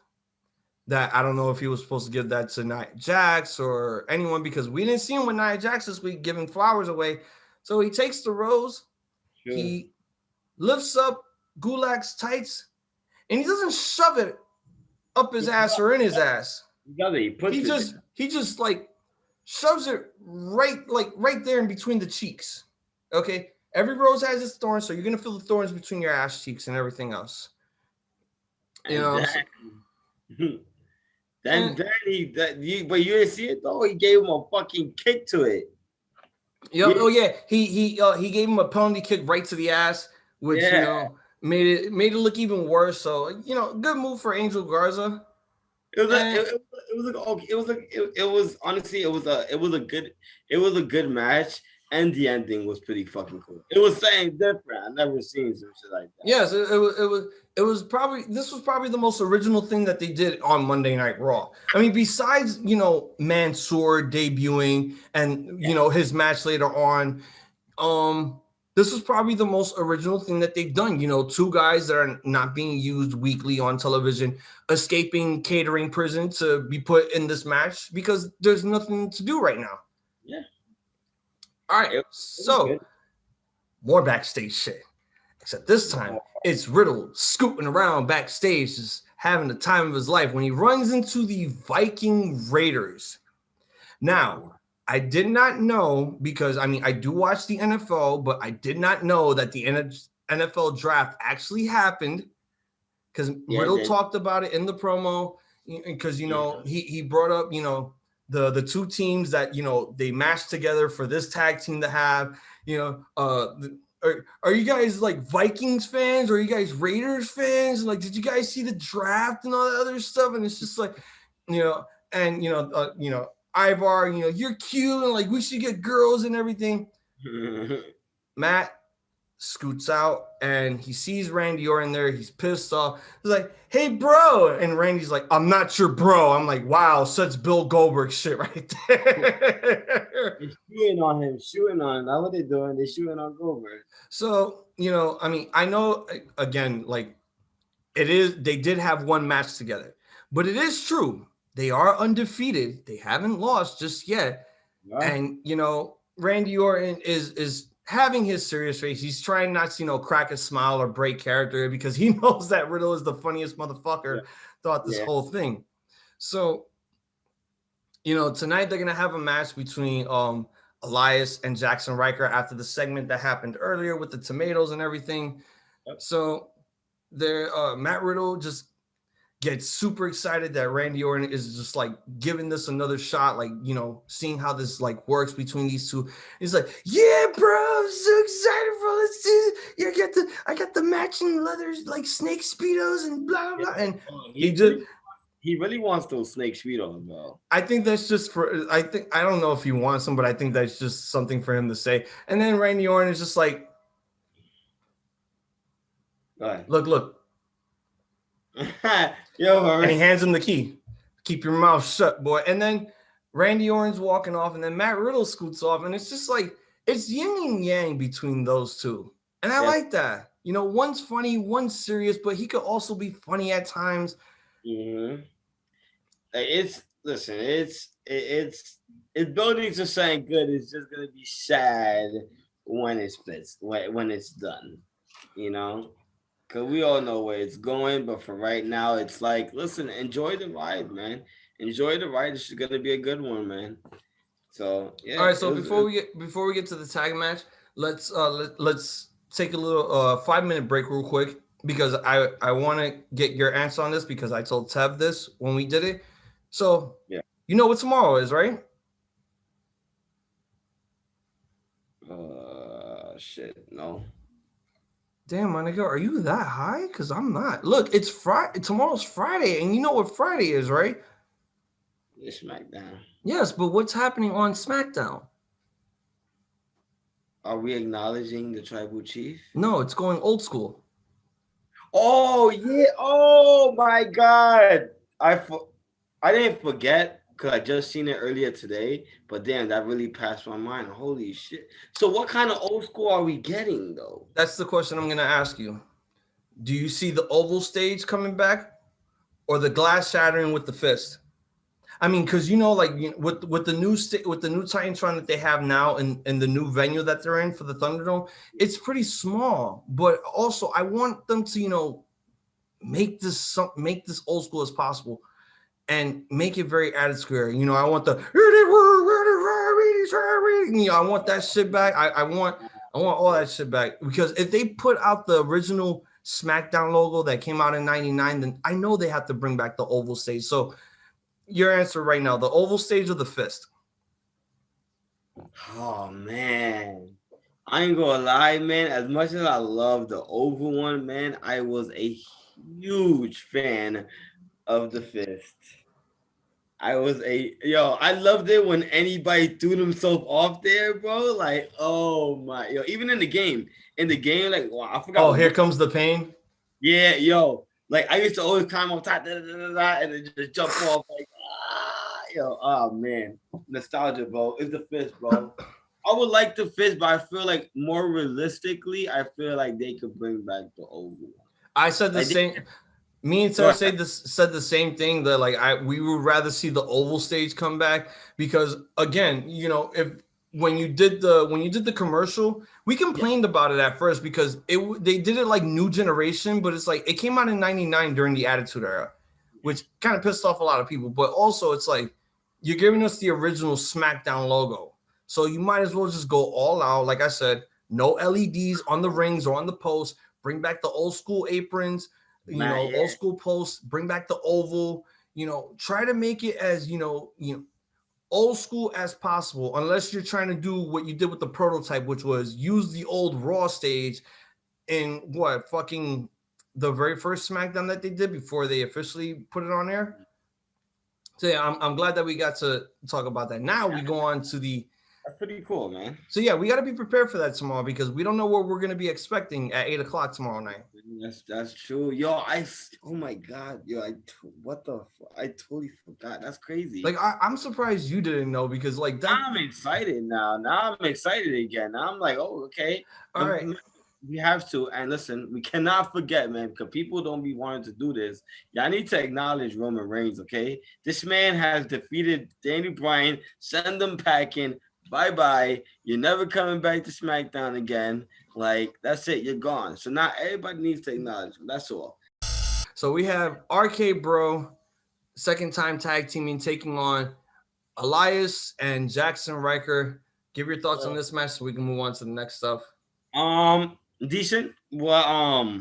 That I don't know if he was supposed to give that to Nia Jax or anyone, because we didn't see him with Nia Jax this week giving flowers away. So he takes the rose, He lifts up Gulak's tights, and he doesn't shove it up his ass or in his ass. He puts He just like shoves it right there in between the cheeks. Okay, every rose has its thorns, so you're gonna feel the thorns between your ass cheeks and everything else. You know. But you didn't see it though. He gave him a fucking kick to it. Yep. Oh yeah. He gave him a penalty kick right to the ass, which made it look even worse. So good move for Angel Garza. It was a good match, and the ending was pretty fucking cool. It was saying different. I never seen some shit like that. Yes, it was probably the most original thing that they did on Monday Night Raw. I mean, besides Mansoor debuting and his match later on, this was probably the most original thing that they've done. Two guys that are not being used weekly on television, escaping catering prison to be put in this match because there's nothing to do right now. Yeah. All right. So more backstage shit. Except this time, it's Riddle scooting around backstage, just having the time of his life when he runs into the Viking Raiders. Now, I did not know because, I do watch the NFL, but I did not know that the NFL draft actually happened because Riddle talked about it in the promo because, he brought up, the two teams that, they matched together for this tag team to have, are you guys like Vikings fans? Or are you guys Raiders fans? Like, did you guys see the draft and all that other stuff? And it's just like, Ivar, you're cute and like we should get girls and everything. Matt scoots out and he sees Randy Orton there. He's pissed off. He's like, "Hey, bro," and Randy's like, "I'm not your bro." I'm like, "Wow, such Bill Goldberg shit right there." They're shooting on him. That's what they're doing. They're shooting on Goldberg. So I know again, like they did have one match together, but it is true. They are undefeated. They haven't lost just yet. Wow. And, Randy Orton is having his serious face. He's trying not to, crack a smile or break character because he knows that Riddle is the funniest motherfucker throughout this whole thing. So, tonight they're going to have a match between Elias and Jackson Riker after the segment that happened earlier with the tomatoes and everything. Yep. So, Matt Riddle just gets super excited that Randy Orton is just like giving this another shot, like, seeing how this like works between these two. He's like, "Yeah, bro, I'm so excited, bro. Let's do it. I got the matching leathers, like snake speedos and blah blah." And he really wants those snake speedos, bro. I think that's just I don't know if he wants them, but I think that's just something for him to say. And then Randy Orton is just like, look. And he hands him the key. "Keep your mouth shut, boy." And then Randy Orton's walking off, and then Matt Riddle scoots off, and it's just like it's yin and yang between those two, and I like that. One's funny, one's serious, but he could also be funny at times. Mm-hmm. It's building to something good. It's just gonna be sad when it's done, Because we all know where it's going, but for right now, it's like, listen, enjoy the ride, man. Enjoy the ride. This is gonna be a good one, man. So yeah. All right. So before we get to the tag match, let's take a little 5-minute break real quick because I want to get your answer on this because I told Tev this when we did it. So you know what tomorrow is, right? Shit, no. Damn, my nigga, are you that high? Because I'm not. Look, it's Friday. Tomorrow's Friday, and you know what Friday is, right? It's SmackDown. Yes, but what's happening on SmackDown? Are we acknowledging the Tribal Chief? No, it's going old school. Oh, yeah. Oh, my God. I didn't forget because I just seen it earlier today, but damn, that really passed my mind. Holy shit. So what kind of old school are we getting, though? That's the question I'm going to ask you. Do you see the oval stage coming back or the glass shattering with the fist? I mean, because, with the new Titantron that they have now and the new venue that they're in for the Thunderdome, it's pretty small. But also, I want them to, make this old school as possible and make it very Attitude Square. You know, I want the I want that shit back. I want all that shit back, because if they put out the original SmackDown logo that came out in '99, then I know they have to bring back the oval stage. So your answer right now, the oval stage or the fist? Oh man, I ain't gonna lie, man. As much as I love the oval one, man, I was a huge fan of the fist. I loved it when anybody threw themselves off there, bro. Like, oh my, even in the game, like, wow, I forgot Oh, what. here comes the pain. Yeah, yo, like I used to always climb on top, and then just jump off, like, oh man, nostalgia, bro. It's the fist, bro. I would like the fist, but I feel like more realistically, I feel like they could bring back the old one. I said the Like, same. Me and Sarah said the same thing, that like we would rather see the oval stage come back, because again, you know, if when you did the commercial, we yeah, complained about it at first because they did it like new generation, but it's like it came out in '99 during the Attitude Era, which kind of pissed off a lot of people. But also, it's like you're giving us the original SmackDown logo, so you might as well just go all out. Like I said, no LEDs on the rings or on the posts. Bring back the old school aprons, you man, know, yeah. old school posts. Bring back the oval. You know, try to make it as old school as possible. Unless you're trying to do what you did with the prototype, which was use the old Raw stage in what fucking the very first SmackDown that they did before they officially put it on air. So yeah, I'm glad that we got to talk about that. Now we go on to the. That's pretty cool, man. So yeah, we got to be prepared for that tomorrow, because we don't know what we're going to be expecting at 8 o'clock tomorrow night. That's true, yo. Oh my god, yo, what the I totally forgot. That's crazy. Like I'm surprised you didn't know, because like that. I'm excited now. Now I'm excited again. Now I'm like, oh, okay. All right. We have to. And listen, we cannot forget, man, because people don't be wanting to do this. Y'all need to acknowledge Roman Reigns, okay? This man has defeated Danny Bryan. Send them packing. Bye bye. You're never coming back to SmackDown again. Like, that's it. You're gone. So now everybody needs to acknowledge him. That's all. So we have RK Bro, second time tag teaming, taking on Elias and Jackson Riker. Give your thoughts on this match so we can move on to the next stuff. Decent. Well,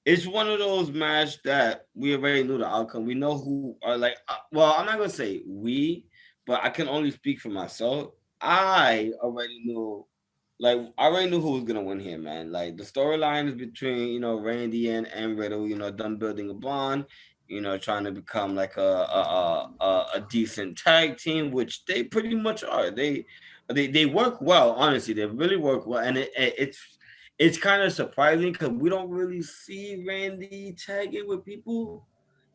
it's one of those matches that we already knew the outcome. We know who are like. Well, I'm not gonna say we, but I can only speak for myself. I already knew, I already knew who was gonna win here, man. Like the storyline is between Randy and Riddle. Them building a bond. Trying to become like a decent tag team, which they pretty much are. They work well, honestly. They really work well, and it's kind of surprising because we don't really see Randy tagging with people.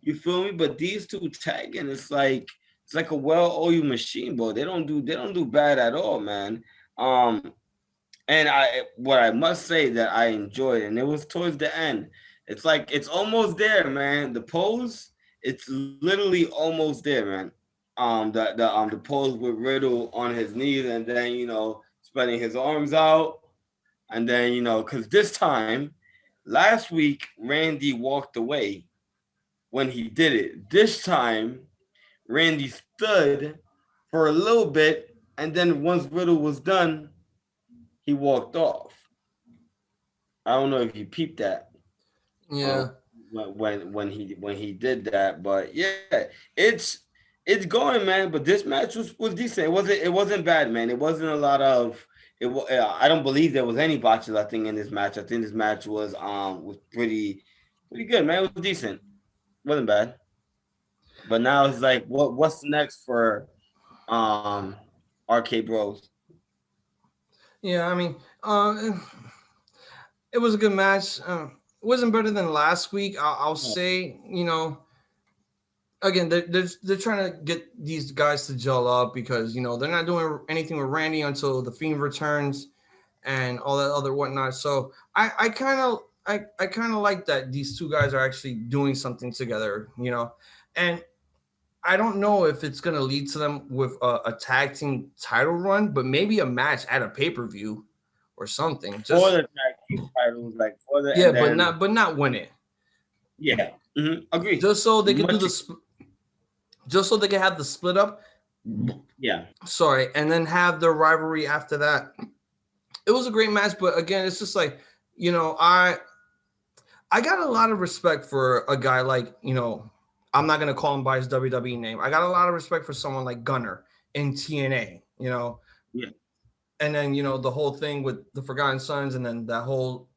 You feel me? But these two tagging, it's like a well-oiled machine, bro. They don't do bad at all, man. Um, and what I must say that I enjoyed, and it was towards the end. It's like it's almost there, man. The pose, it's literally almost there, man. The pose with Riddle on his knees, and then spreading his arms out, and then because this time, last week Randy walked away when he did it. This time, Randy stood for a little bit, and then once Riddle was done, he walked off. I don't know if you peeped that. Um, Yeah. when he did that, but yeah, it's going, man. But this match was decent. It wasn't bad, man. It wasn't a lot of it. I don't believe there was any botches. I think in this match. I think this match was pretty good, man. It was decent. Wasn't bad. But now it's like, what's next for um RK Bros? Yeah, I mean, it was a good match. It wasn't better than last week. I'll say, again, they're trying to get these guys to gel up, because they're not doing anything with Randy until the Fiend returns and all that other whatnot. So I kind of like that these two guys are actually doing something together, and I don't know if it's gonna lead to them with a tag team title run, but maybe a match at a pay per view or something. For Just the tag team titles, like for the yeah, and then but not win it. Yeah, agree. Just so they could do Much, the, just so they could have the split up. yeah. Sorry, and then have the rivalry after that. It was a great match, but again, it's just like, you know, I got a lot of respect for a guy like, you know, I'm not gonna call him by his WWE name. I got a lot of respect for someone like Gunner in TNA, you know, Yeah. and then you know the whole thing with the Forgotten Sons, and then that whole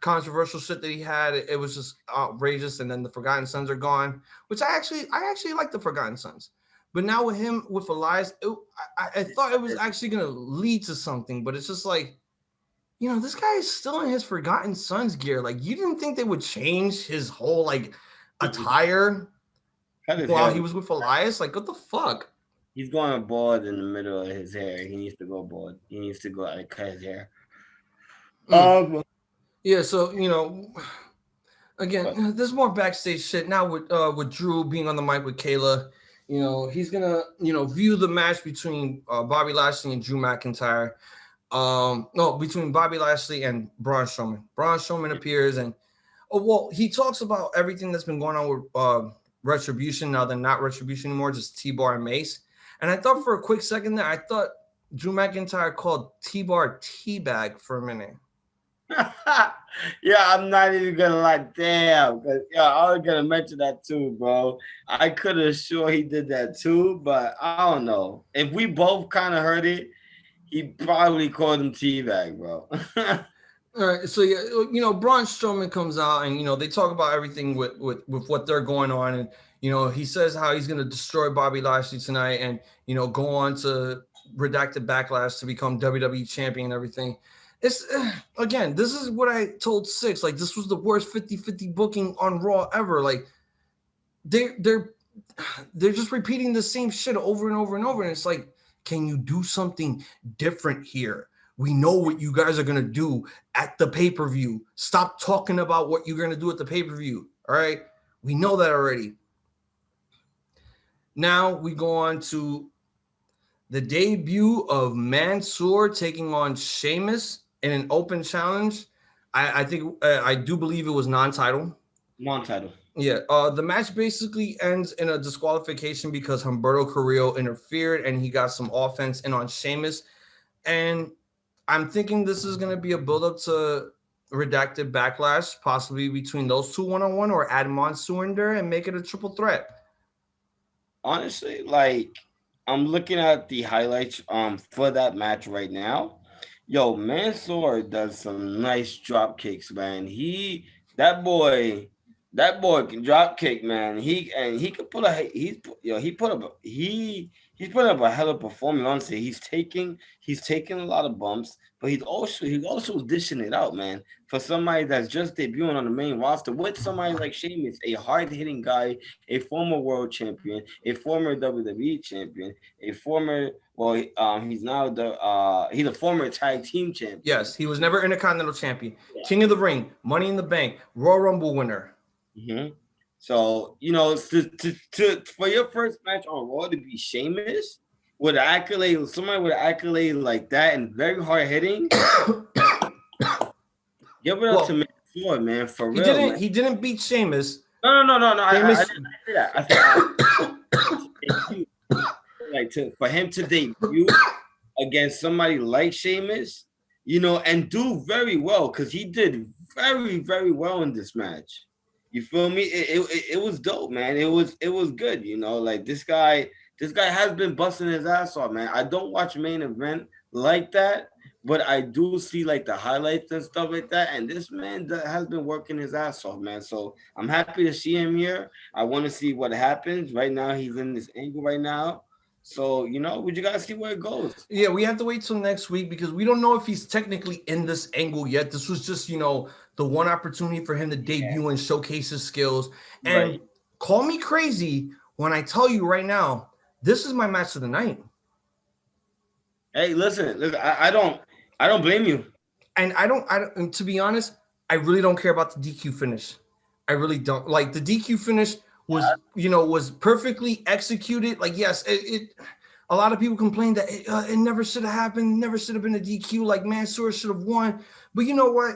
controversial shit that he had. It was just outrageous. And then the Forgotten Sons are gone, which I actually like the Forgotten Sons. But now with him with Elias, I thought it was actually gonna lead to something, but it's just like, you know, this guy is still in his Forgotten Sons gear. Like, you didn't think they would change his whole like attire Cut his while hair. he was with Elias? Like, what the fuck? He's going bald in the middle of his hair. He needs to go bald. He needs to go like cut his hair. Mm. Um, Yeah, so you know, but again, there's more backstage shit now with Drew being on the mic with Kayla. You know, he's gonna, you know, view the match between Bobby Lashley and Drew McIntyre. No, between Bobby Lashley and Braun Strowman. Braun Strowman appears, and oh well, he talks about everything that's been going on with Retribution. Now they're not Retribution anymore, just T-Bar and Mace. And I thought for a quick second there, I thought Drew McIntyre called T-Bar Teabag for a minute. yeah, I'm not even gonna lie. Damn, cause yeah, I was gonna mention that too, bro. I could have sure he did that too, but I don't know. If we both kind of heard it, he probably called him teabag, bro. All right, so yeah, you know, Braun Strowman comes out, and you know they talk about everything with what they're going on, and you know he says how he's going to destroy Bobby Lashley tonight, and you know go on to redacted backlash to become WWE champion and everything. It's again, this is what I told Six. Like, this was the worst 50-50 booking on Raw ever. Like, they're they're just repeating the same shit over and over and over, and it's like, can you do something different here? We know what you guys are gonna do at the pay-per-view. Stop talking about what you're gonna do at the pay-per-view. All right, we know that already. Now we go on to the debut of Mansoor taking on Sheamus in an open challenge. I think I do believe it was non-title. Non-title. Yeah, the match basically ends in a disqualification because Humberto Carrillo interfered and he got some offense in on Sheamus. And I'm thinking this is going to be a build-up to redacted backlash, possibly between those two one-on-one, or add Mansoor in there and make it a triple threat. Honestly, like I'm looking at the highlights for that match right now. Yo, Mansoor does some nice drop kicks, man. That boy can drop kick, man. He could put a he's yo he put up he's put up a hell of a performance. Honestly, he's taking a lot of bumps, but he's also dishing it out, man. For somebody that's just debuting on the main roster with somebody like Sheamus, a hard hitting guy, a former world champion, a former WWE champion, a former he's a former tag team champion. Yes, he was never Intercontinental Champion, Yeah. King of the Ring, Money in the Bank, Royal Rumble winner. hmm So for your first match on Raw to be Sheamus with an accolade, somebody with an accolade like that and very hard hitting, give it up to Mansoor, man, for he real, didn't man. he didn't beat Sheamus. No. I Sheamus, didn't say that. For him to debut against somebody like Sheamus, and do very well because he did very, very well in this match. You feel me? It was dope, man. It was good. Like this guy has been busting his ass off, man. I don't watch main event like that, but I do see like the highlights and stuff like that. And this man has been working his ass off, man. So I'm happy to see him here. I want to see what happens. Right now, he's in this angle right now. So we just gotta see where it goes. yeah, we have to wait till next week because we don't know if he's technically in this angle yet. This was just, the one opportunity for him to debut and showcase his skills. And Right. call me crazy when I tell you right now, this is my match of the night. Hey, listen. I don't blame you. And and to be honest, I really don't care about the DQ finish. I really don't. Like, the DQ finish was perfectly executed. Like, yes, a lot of people complained that it never should have happened, never should have been a DQ. Like, Mansoor should have won. But you know what?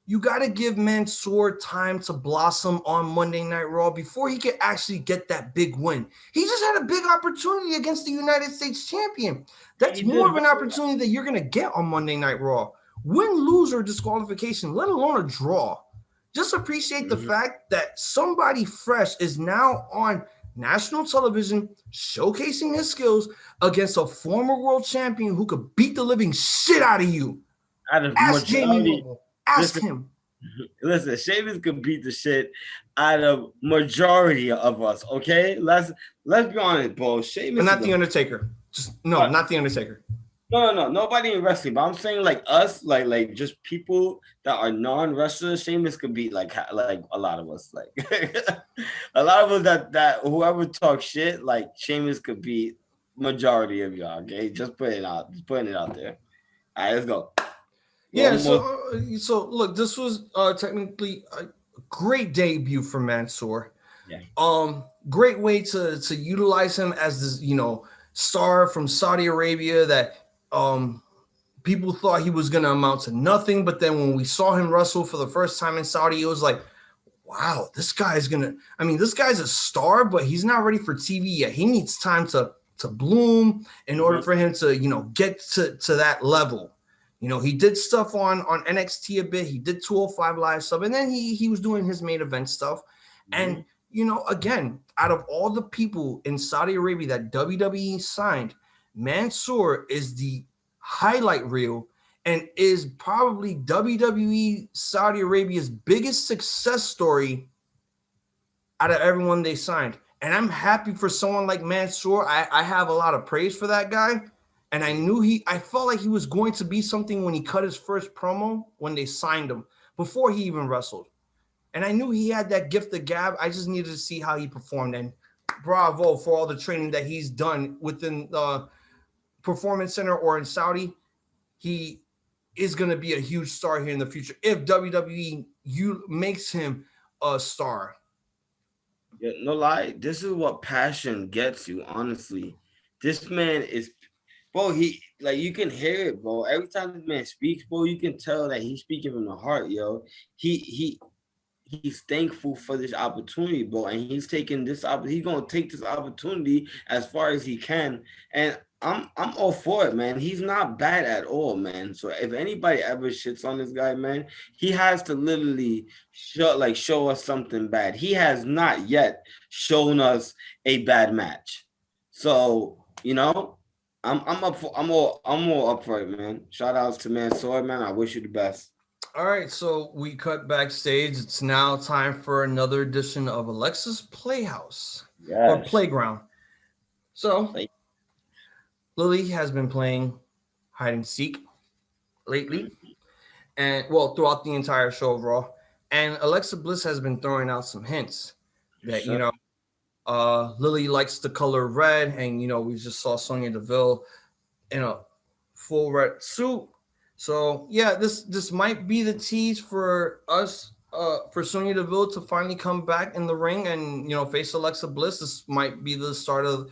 you got to give Mansoor time to blossom on Monday Night Raw before he could actually get that big win. He just had a big opportunity against the United States champion. That's more of an opportunity that you're going to get on Monday Night Raw. Win, lose, or disqualification, let alone a draw. Just appreciate the fact that somebody fresh is now on national television showcasing his skills against a former world champion who could beat the living shit out of you. Ask Jamie Noble. Ask him. Listen, Sheamus could beat the shit out of majority of us. Okay, let's be honest, bro. Sheamus, but not the Undertaker. Not the Undertaker. No, nobody in wrestling. But I'm saying like us, like just people that are non-wrestlers. Sheamus could beat like a lot of us. Like a lot of us that whoever talks shit, like Sheamus could beat majority of y'all. Okay, just putting it out there. All right, let's go. Yeah, so look, this was technically a great debut for Mansoor. Yeah. Great way to utilize him as this, star from Saudi Arabia that people thought he was gonna amount to nothing, but then when we saw him wrestle for the first time in Saudi, it was like, wow, this guy's a star, but he's not ready for TV yet. He needs time to bloom in order for him to, get to that level. He did stuff on NXT a bit. He did 205 Live stuff, and then he was doing his main event stuff. And, again, out of all the people in Saudi Arabia that WWE signed, Mansoor is the highlight reel and is probably WWE Saudi Arabia's biggest success story out of everyone they signed. And I'm happy for someone like Mansoor. I have a lot of praise for that guy. And I felt like he was going to be something when he cut his first promo when they signed him before he even wrestled. And I knew he had that gift of gab. I just needed to see how he performed. And bravo for all the training that he's done within the Performance Center or in Saudi. He is going to be a huge star here in the future if WWE makes him a star. Yeah, no lie. This is what passion gets you, honestly. This man is... Bro, you can hear it, bro. Every time this man speaks, bro, you can tell that he's speaking from the heart, yo. He's thankful for this opportunity, bro, and he's taking this he's gonna take this opportunity as far as he can. And I'm all for it, man. He's not bad at all, man. So if anybody ever shits on this guy, man, he has to literally show us something bad. He has not yet shown us a bad match. So, I'm all up for it, man. Shout outs to Mansoor, man. I wish you the best. All right, so we cut backstage. It's now time for another edition of Alexa's Playhouse or Playground. So Lily has been playing hide and seek lately, and throughout the entire show of Raw. And Alexa Bliss has been throwing out some hints that Lily likes the color red, and we just saw Sonya Deville in a full red suit. So yeah, this might be the tease for us, for Sonya Deville to finally come back in the ring and face Alexa Bliss. This might be the start of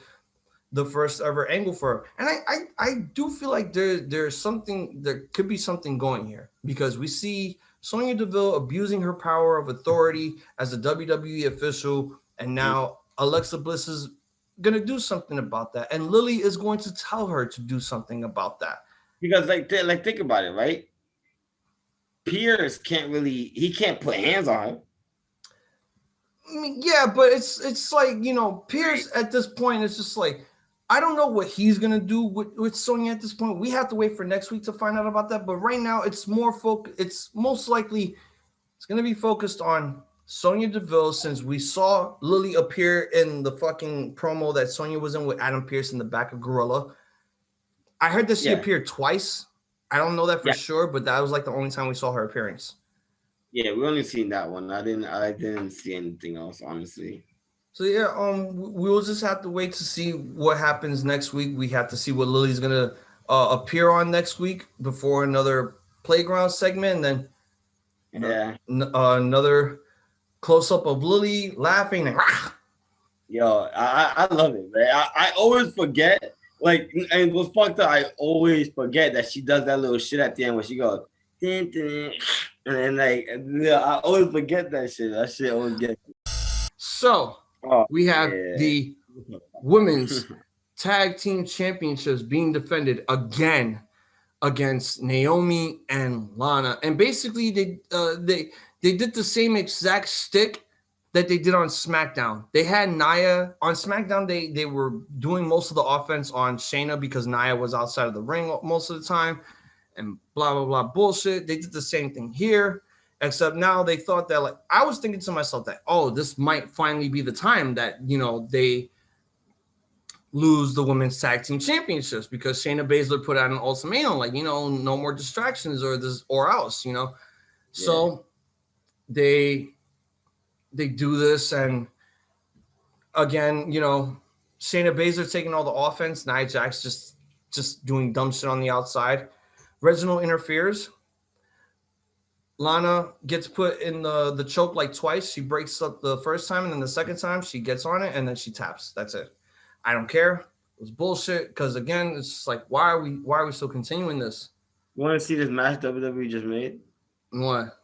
the first ever angle for her. And I do feel like there could be something going here, because we see Sonya Deville abusing her power of authority as a WWE official, and now Alexa Bliss is going to do something about that. And Lily is going to tell her to do something about that. Because think about it, right? Pierce can't put hands on her. I mean, yeah, but it's like, Pierce at this point, it's just like, I don't know what he's going to do with Sonya at this point. We have to wait for next week to find out about that. But right now it's most likely it's going to be focused on Sonya Deville, since we saw Lily appear in the fucking promo that Sonya was in with Adam Pearce in the back of Gorilla. I heard that she appeared twice. I don't know that for sure, but that was like the only time we saw her appearance. Yeah, we only seen that one. I didn't see anything else, honestly. So yeah, we will just have to wait to see what happens next week. We have to see what Lily's gonna appear on next week before another Playground segment, and then another close up of Lily laughing and yo, I love it, man. I always forget, and what's fucked up, I always forget that she does that little shit at the end where she goes, dun, dun. And like, yeah, I always forget that shit. That shit always get. So Oh we have yeah. the women's tag team championships being defended again against Naomi and Lana, and basically they did the same exact stick that they did on SmackDown. They had Nia on SmackDown. They were doing most of the offense on Shayna because Nia was outside of the ring most of the time, and blah blah blah bullshit. They did the same thing here, except now they thought that, like, I was thinking to myself that, oh, this might finally be the time that they lose the women's tag team championships, because Shayna Baszler put out an ultimatum, like, no more distractions or this or else. Yeah. So they do this, and again, Shayna Baszler taking all the offense, Nia Jax just doing dumb shit on the outside. Reginald interferes. Lana gets put in the choke like twice. She breaks up the first time, and then the second time she gets on it, and then she taps. That's it. I don't care. It was bullshit, because again, it's just like, why are we still continuing this? You want to see this match WWE just made? What?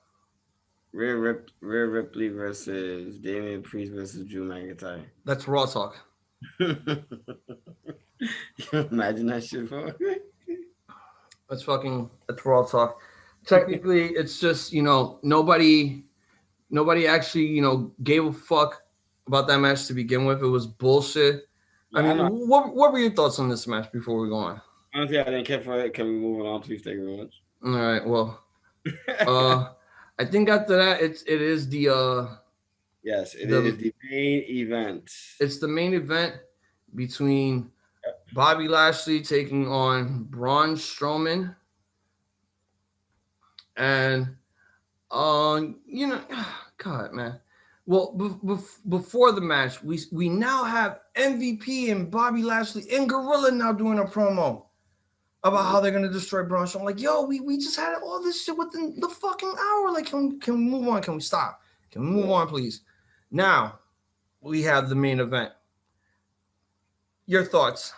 Rhea Ripley versus Damian Priest versus Drew McIntyre. That's raw talk. Imagine that shit, bro. That's raw talk. Technically, it's just, nobody actually, gave a fuck about that match to begin with. It was bullshit. I Yeah, I mean, know. what were your thoughts on this match before we go on? Honestly, I didn't care for it. Can we move on, please? Thank you very much. All right. Well, uh, I think after that, it is Yes, it is the the main event. it's the main event between Bobby Lashley taking on Braun Strowman, and God, man. Well, before the match, we now have MVP and Bobby Lashley and Gorilla now doing a promo about how they're gonna destroy Braun Strowman. Like, yo, we just had all this shit within the fucking hour. Like, can we move on? Can we stop? Can we move Yeah. on, please? Now we have the main event. Your thoughts?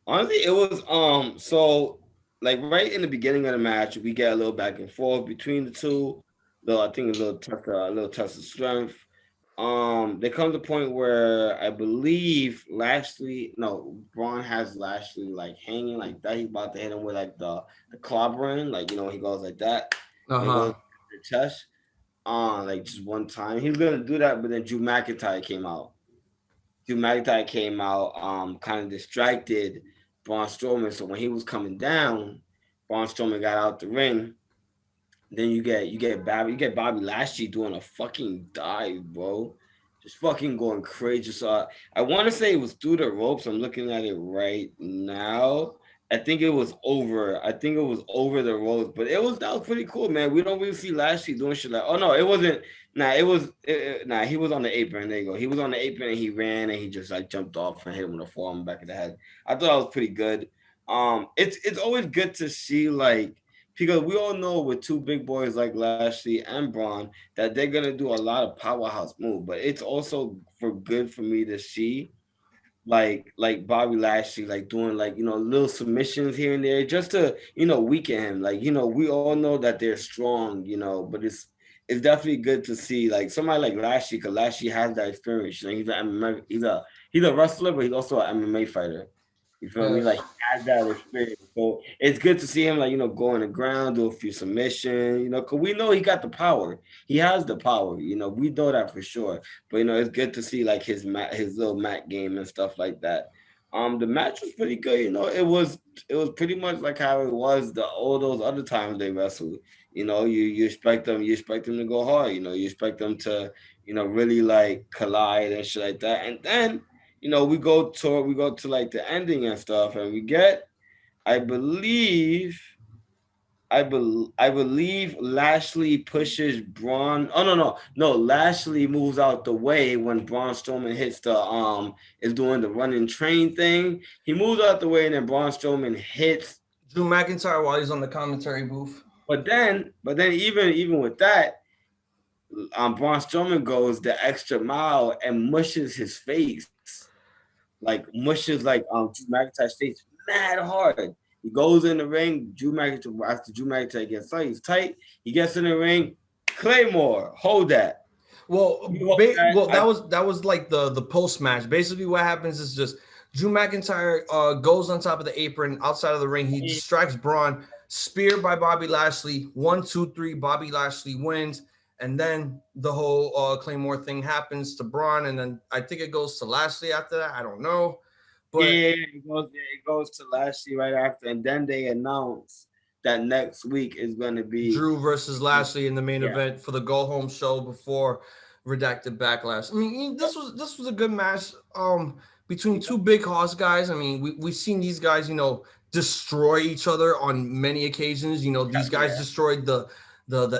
Honestly, it was so like right in the beginning of the match, we get a little back and forth between the two. Though I think a little test of strength. There comes a point where I believe Lashley, no, Braun has Lashley like hanging like that. He's about to hit him with like the clobbering, like he goes like that, Uh and he goes huh. to the chest, like just one time. He's gonna do that, but then Drew McIntyre came out. Drew McIntyre came out, kind of distracted Braun Strowman. So when he was coming down, Braun Strowman got out the ring. Then you get Bobby Lashley doing a fucking dive, bro. Just fucking going crazy. So I want to say it was through the ropes. I'm looking at it right now. I think it was over. I think it was over the ropes, but that was pretty cool, man. We don't really see Lashley doing shit like. Oh no, it wasn't. Nah, nah. He was on the apron. There you go. He was on the apron and he ran and he just like jumped off and hit him with a forearm back of the head. I thought that was pretty good. It's always good to see like because we all know with two big boys like Lashley and Braun that they're gonna do a lot of powerhouse move, but it's also for good for me to see like Bobby Lashley like doing like little submissions here and there just to weaken him. Like we all know that they're strong, but it's definitely good to see like somebody like Lashley because Lashley has that experience. He's an MMA, he's a wrestler, but he's also an MMA fighter. You feel me? Like Yes. he has that experience. So it's good to see him like, go on the ground, do a few submissions, because we know he got the power. He has the power, we know that for sure. But it's good to see like his little mat game and stuff like that. The match was pretty good, it was pretty much like how it was all those other times they wrestled. You expect them to go hard, you expect them to, really like collide and shit like that. And then we go to like the ending and stuff, and we get, I believe, I believe Lashley pushes Braun. Oh no! Lashley moves out the way when Braun Strowman hits is doing the running train thing. He moves out the way, and then Braun Strowman hits. Drew McIntyre while he's on the commentary booth. But then even with that, Braun Strowman goes the extra mile and mushes his face. Like mushes like Drew McIntyre's face mad hard. He goes in the ring. After Drew McIntyre gets tight, he's tight. He gets in the ring. Claymore, hold that. Well, You hold that. that was like the post match. Basically, what happens is just Drew McIntyre goes on top of the apron outside of the ring. He distracts Braun. Spear by Bobby Lashley. 1, 2, 3. Bobby Lashley wins, and then the whole Claymore thing happens to Braun, and then I think it goes to Lashley after that. I don't know, but It goes to Lashley right after, and then they announce that next week is going to be Drew versus Lashley in the main Yeah. event for the go home show before Redacted Backlash. I mean, this was a good match between two big hoss guys. I mean, we've seen these guys, destroy each other on many occasions. These guys destroyed the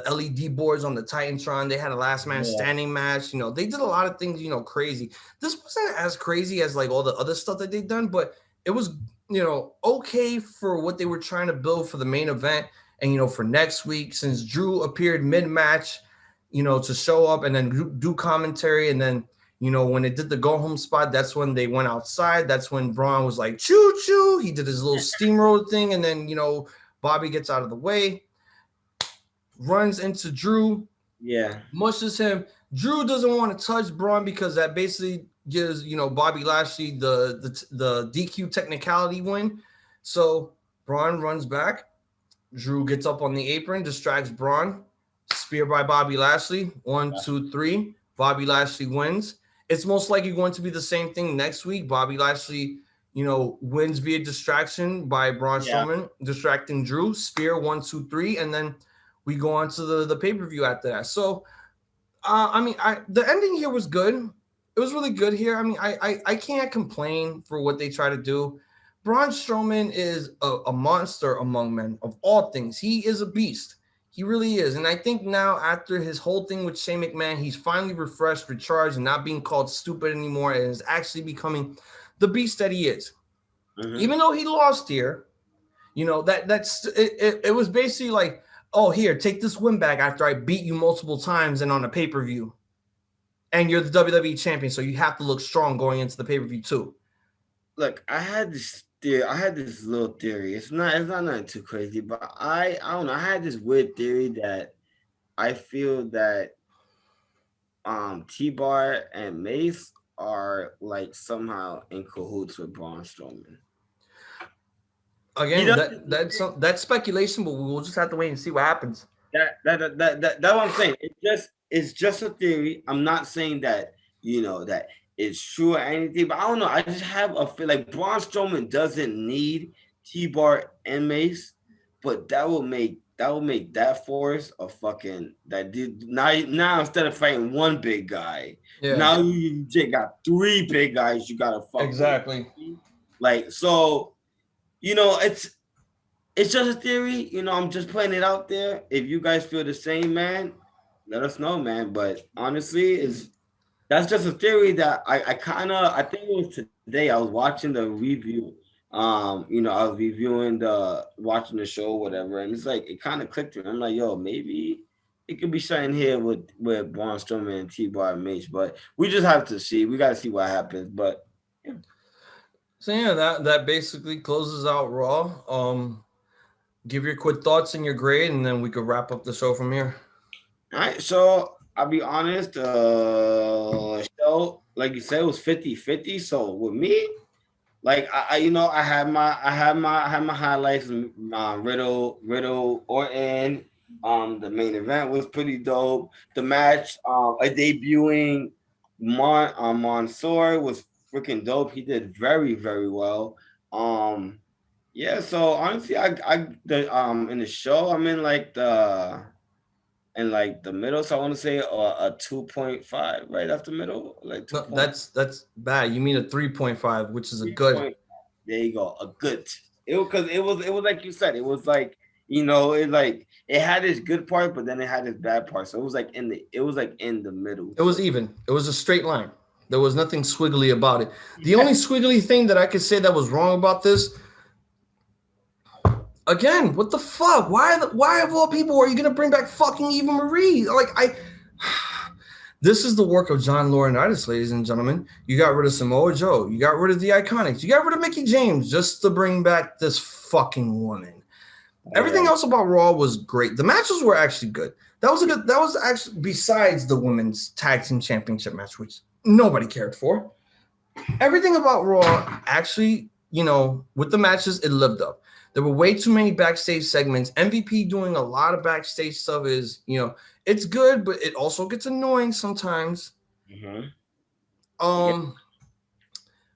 LED boards on the Titantron. They had a last man standing match. They did a lot of things, crazy. This wasn't as crazy as like all the other stuff that they've done, but it was, okay for what they were trying to build for the main event. And, for next week, since Drew appeared mid-match, to show up and then do commentary. And then, when they did the go-home spot, that's when they went outside. That's when Braun was like, choo-choo. He did his little steamroller thing. And then, Bobby gets out of the way, runs into Drew. Yeah. Mushes him. Drew doesn't want to touch Braun because that basically gives, Bobby Lashley the DQ technicality win. So Braun runs back. Drew gets up on the apron, distracts Braun. Spear by Bobby Lashley. 1, 2, 3. Bobby Lashley wins. It's most likely going to be the same thing next week. Bobby Lashley, wins via distraction by Braun Strowman, distracting Drew. Spear 1, 2, 3, and then we go on to the pay-per-view after that. So, the ending here was good. It was really good here. I mean, I can't complain for what they try to do. Braun Strowman is a monster among men of all things. He is a beast. He really is. And I think now after his whole thing with Shane McMahon, he's finally refreshed, recharged, and not being called stupid anymore, and is actually becoming the beast that he is. Mm-hmm. Even though he lost here, it was basically like, oh, here, take this win back after I beat you multiple times and on a pay-per-view. And you're the WWE champion, so you have to look strong going into the pay-per-view too. Look, I had this little theory. It's not nothing too crazy, but I don't know. I had this weird theory that I feel that T-Bar and Mace are like somehow in cahoots with Braun Strowman. Again, that's speculation, but we'll just have to wait and see what happens. That's what I'm saying. It's just a theory. I'm not saying that that it's true or anything, but I don't know. I just have a feel like Braun Strowman doesn't need T-Bar and Mace, but that will make that force a fucking that dude. Now instead of fighting one big guy, now you just got 3 big guys. You gotta fuck exactly with. Like so, it's just a theory. I'm just putting it out there. If you guys feel the same, man, let us know, man. But honestly, that's just a theory that I think it was today. I was watching the review. I was watching the show, whatever, and it's like it kind of clicked to me. I'm like, yo, maybe it could be something here with Braun Strowman and T-Bar and Mace, but we just have to see. We got to see what happens. But yeah. So that basically closes out Raw. Give your quick thoughts and your grade, and then we could wrap up the show from here. All right, so I'll be honest. Show, like you said, it was 50-50. So with me, like I had my highlights. Riddle, Orton. The main event was pretty dope. The match, a debuting Mansoor was freaking dope. He did very, very well. Yeah, so honestly, in the show, I'm in like the middle, so I want to say a 2.5 right after middle. Like no, that's bad. You mean a 3.5, which is a good. There you go, a good. It was like you said, it was like it had its good part, but then it had its bad part. So it was like in the middle. It was even. It was a straight line. There was nothing squiggly about it. The only squiggly thing that I could say that was wrong about this. Again, what the fuck? Why of all people are you gonna bring back fucking Eva Marie? Like This is the work of John Laurinaitis, ladies and gentlemen. You got rid of Samoa Joe. You got rid of the Iconics. You got rid of Mickey James just to bring back this fucking woman. Everything else about Raw was great. The matches were actually good. That was actually besides the women's tag team championship match, which nobody cared for. Everything about Raw actually, with the matches, it lived up. There were way too many backstage segments. MVP doing a lot of backstage stuff is, it's good, but it also gets annoying sometimes. Mm-hmm.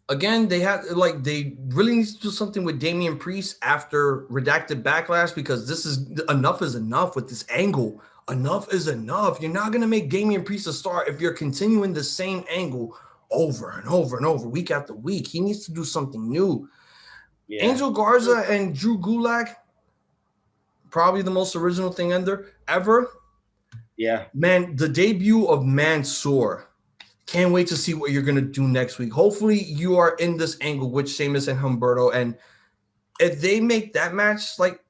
Again, they really need to do something with Damian Priest after Redacted Backlash, because this is enough with this angle. Enough is enough. You're not gonna make Damian Priest a star if you're continuing the same angle over and over and over, week after week. He needs to do something new. Yeah. Angel Garza and Drew Gulak, probably the most original thing ever. Yeah. Man, the debut of Mansoor. Can't wait to see what you're going to do next week. Hopefully you are in this angle with Sheamus and Humberto. And if they make that match like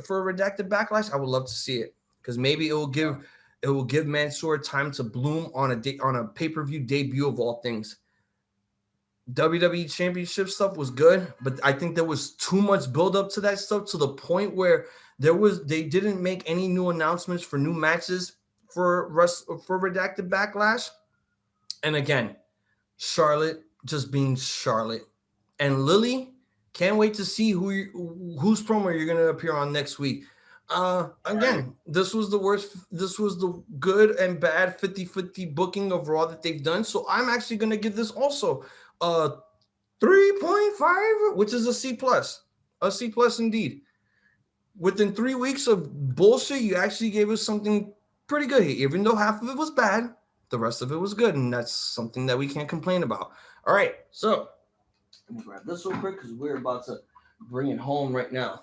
for a Redacted Backlash, I would love to see it, because maybe it will give Mansoor time to bloom on a pay-per-view debut of all things. WWE Championship stuff was good, but I think there was too much build up to that stuff, to the point where they didn't make any new announcements for new matches for Redacted Backlash. And again, Charlotte just being Charlotte. And Lily, can't wait to see whose promo you're going to appear on next week. Again, this was the worst. This was the good and bad 50-50 booking of Raw that they've done. So I'm actually going to give this also 3.5, which is a C+. A C+ indeed. Within 3 weeks of bullshit, you actually gave us something pretty good here. Even though half of it was bad, the rest of it was good, and that's something that we can't complain about. All right, so let me grab this real quick because we're about to bring it home right now.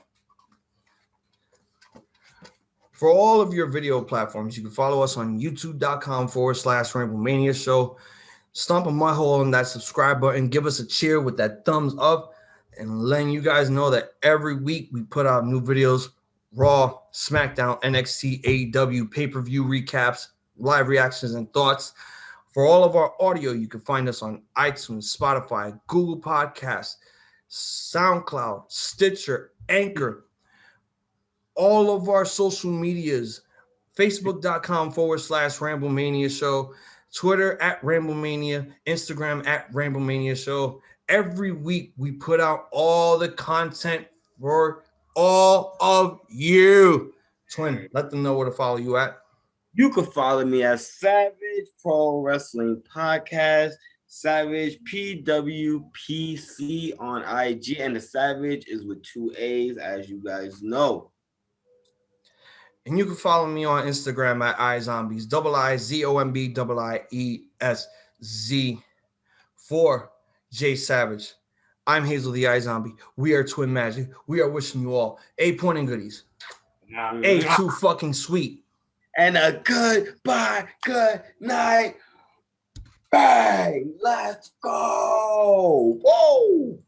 For all of your video platforms, you can follow us on youtube.com/Ramblemania show. Stomp a mud hole on that subscribe button. Give us a cheer with that thumbs up, and letting you guys know that every week we put out new videos: Raw, SmackDown, NXT, AEW, pay-per-view recaps, live reactions, and thoughts. For all of our audio, you can find us on iTunes, Spotify, Google Podcasts, SoundCloud, Stitcher, Anchor, all of our social medias, Facebook.com/Ramblemania show, Twitter @Ramblemania, Instagram @Ramblemania show. Every week we put out all the content for all of you. Twin, let them know where to follow you at. You can follow me at Savage Pro Wrestling Podcast, Savage PWPC on IG, and the Savage is with 2 A's, as you guys know. And you can follow me on Instagram at iZombies, IZOMB, for Jay Savage. I'm Hazel the iZombie. We are Twin Magic. We are wishing you all a point and goodies. Too fucking sweet. And a goodbye, good night. Bang! Let's go! Whoa!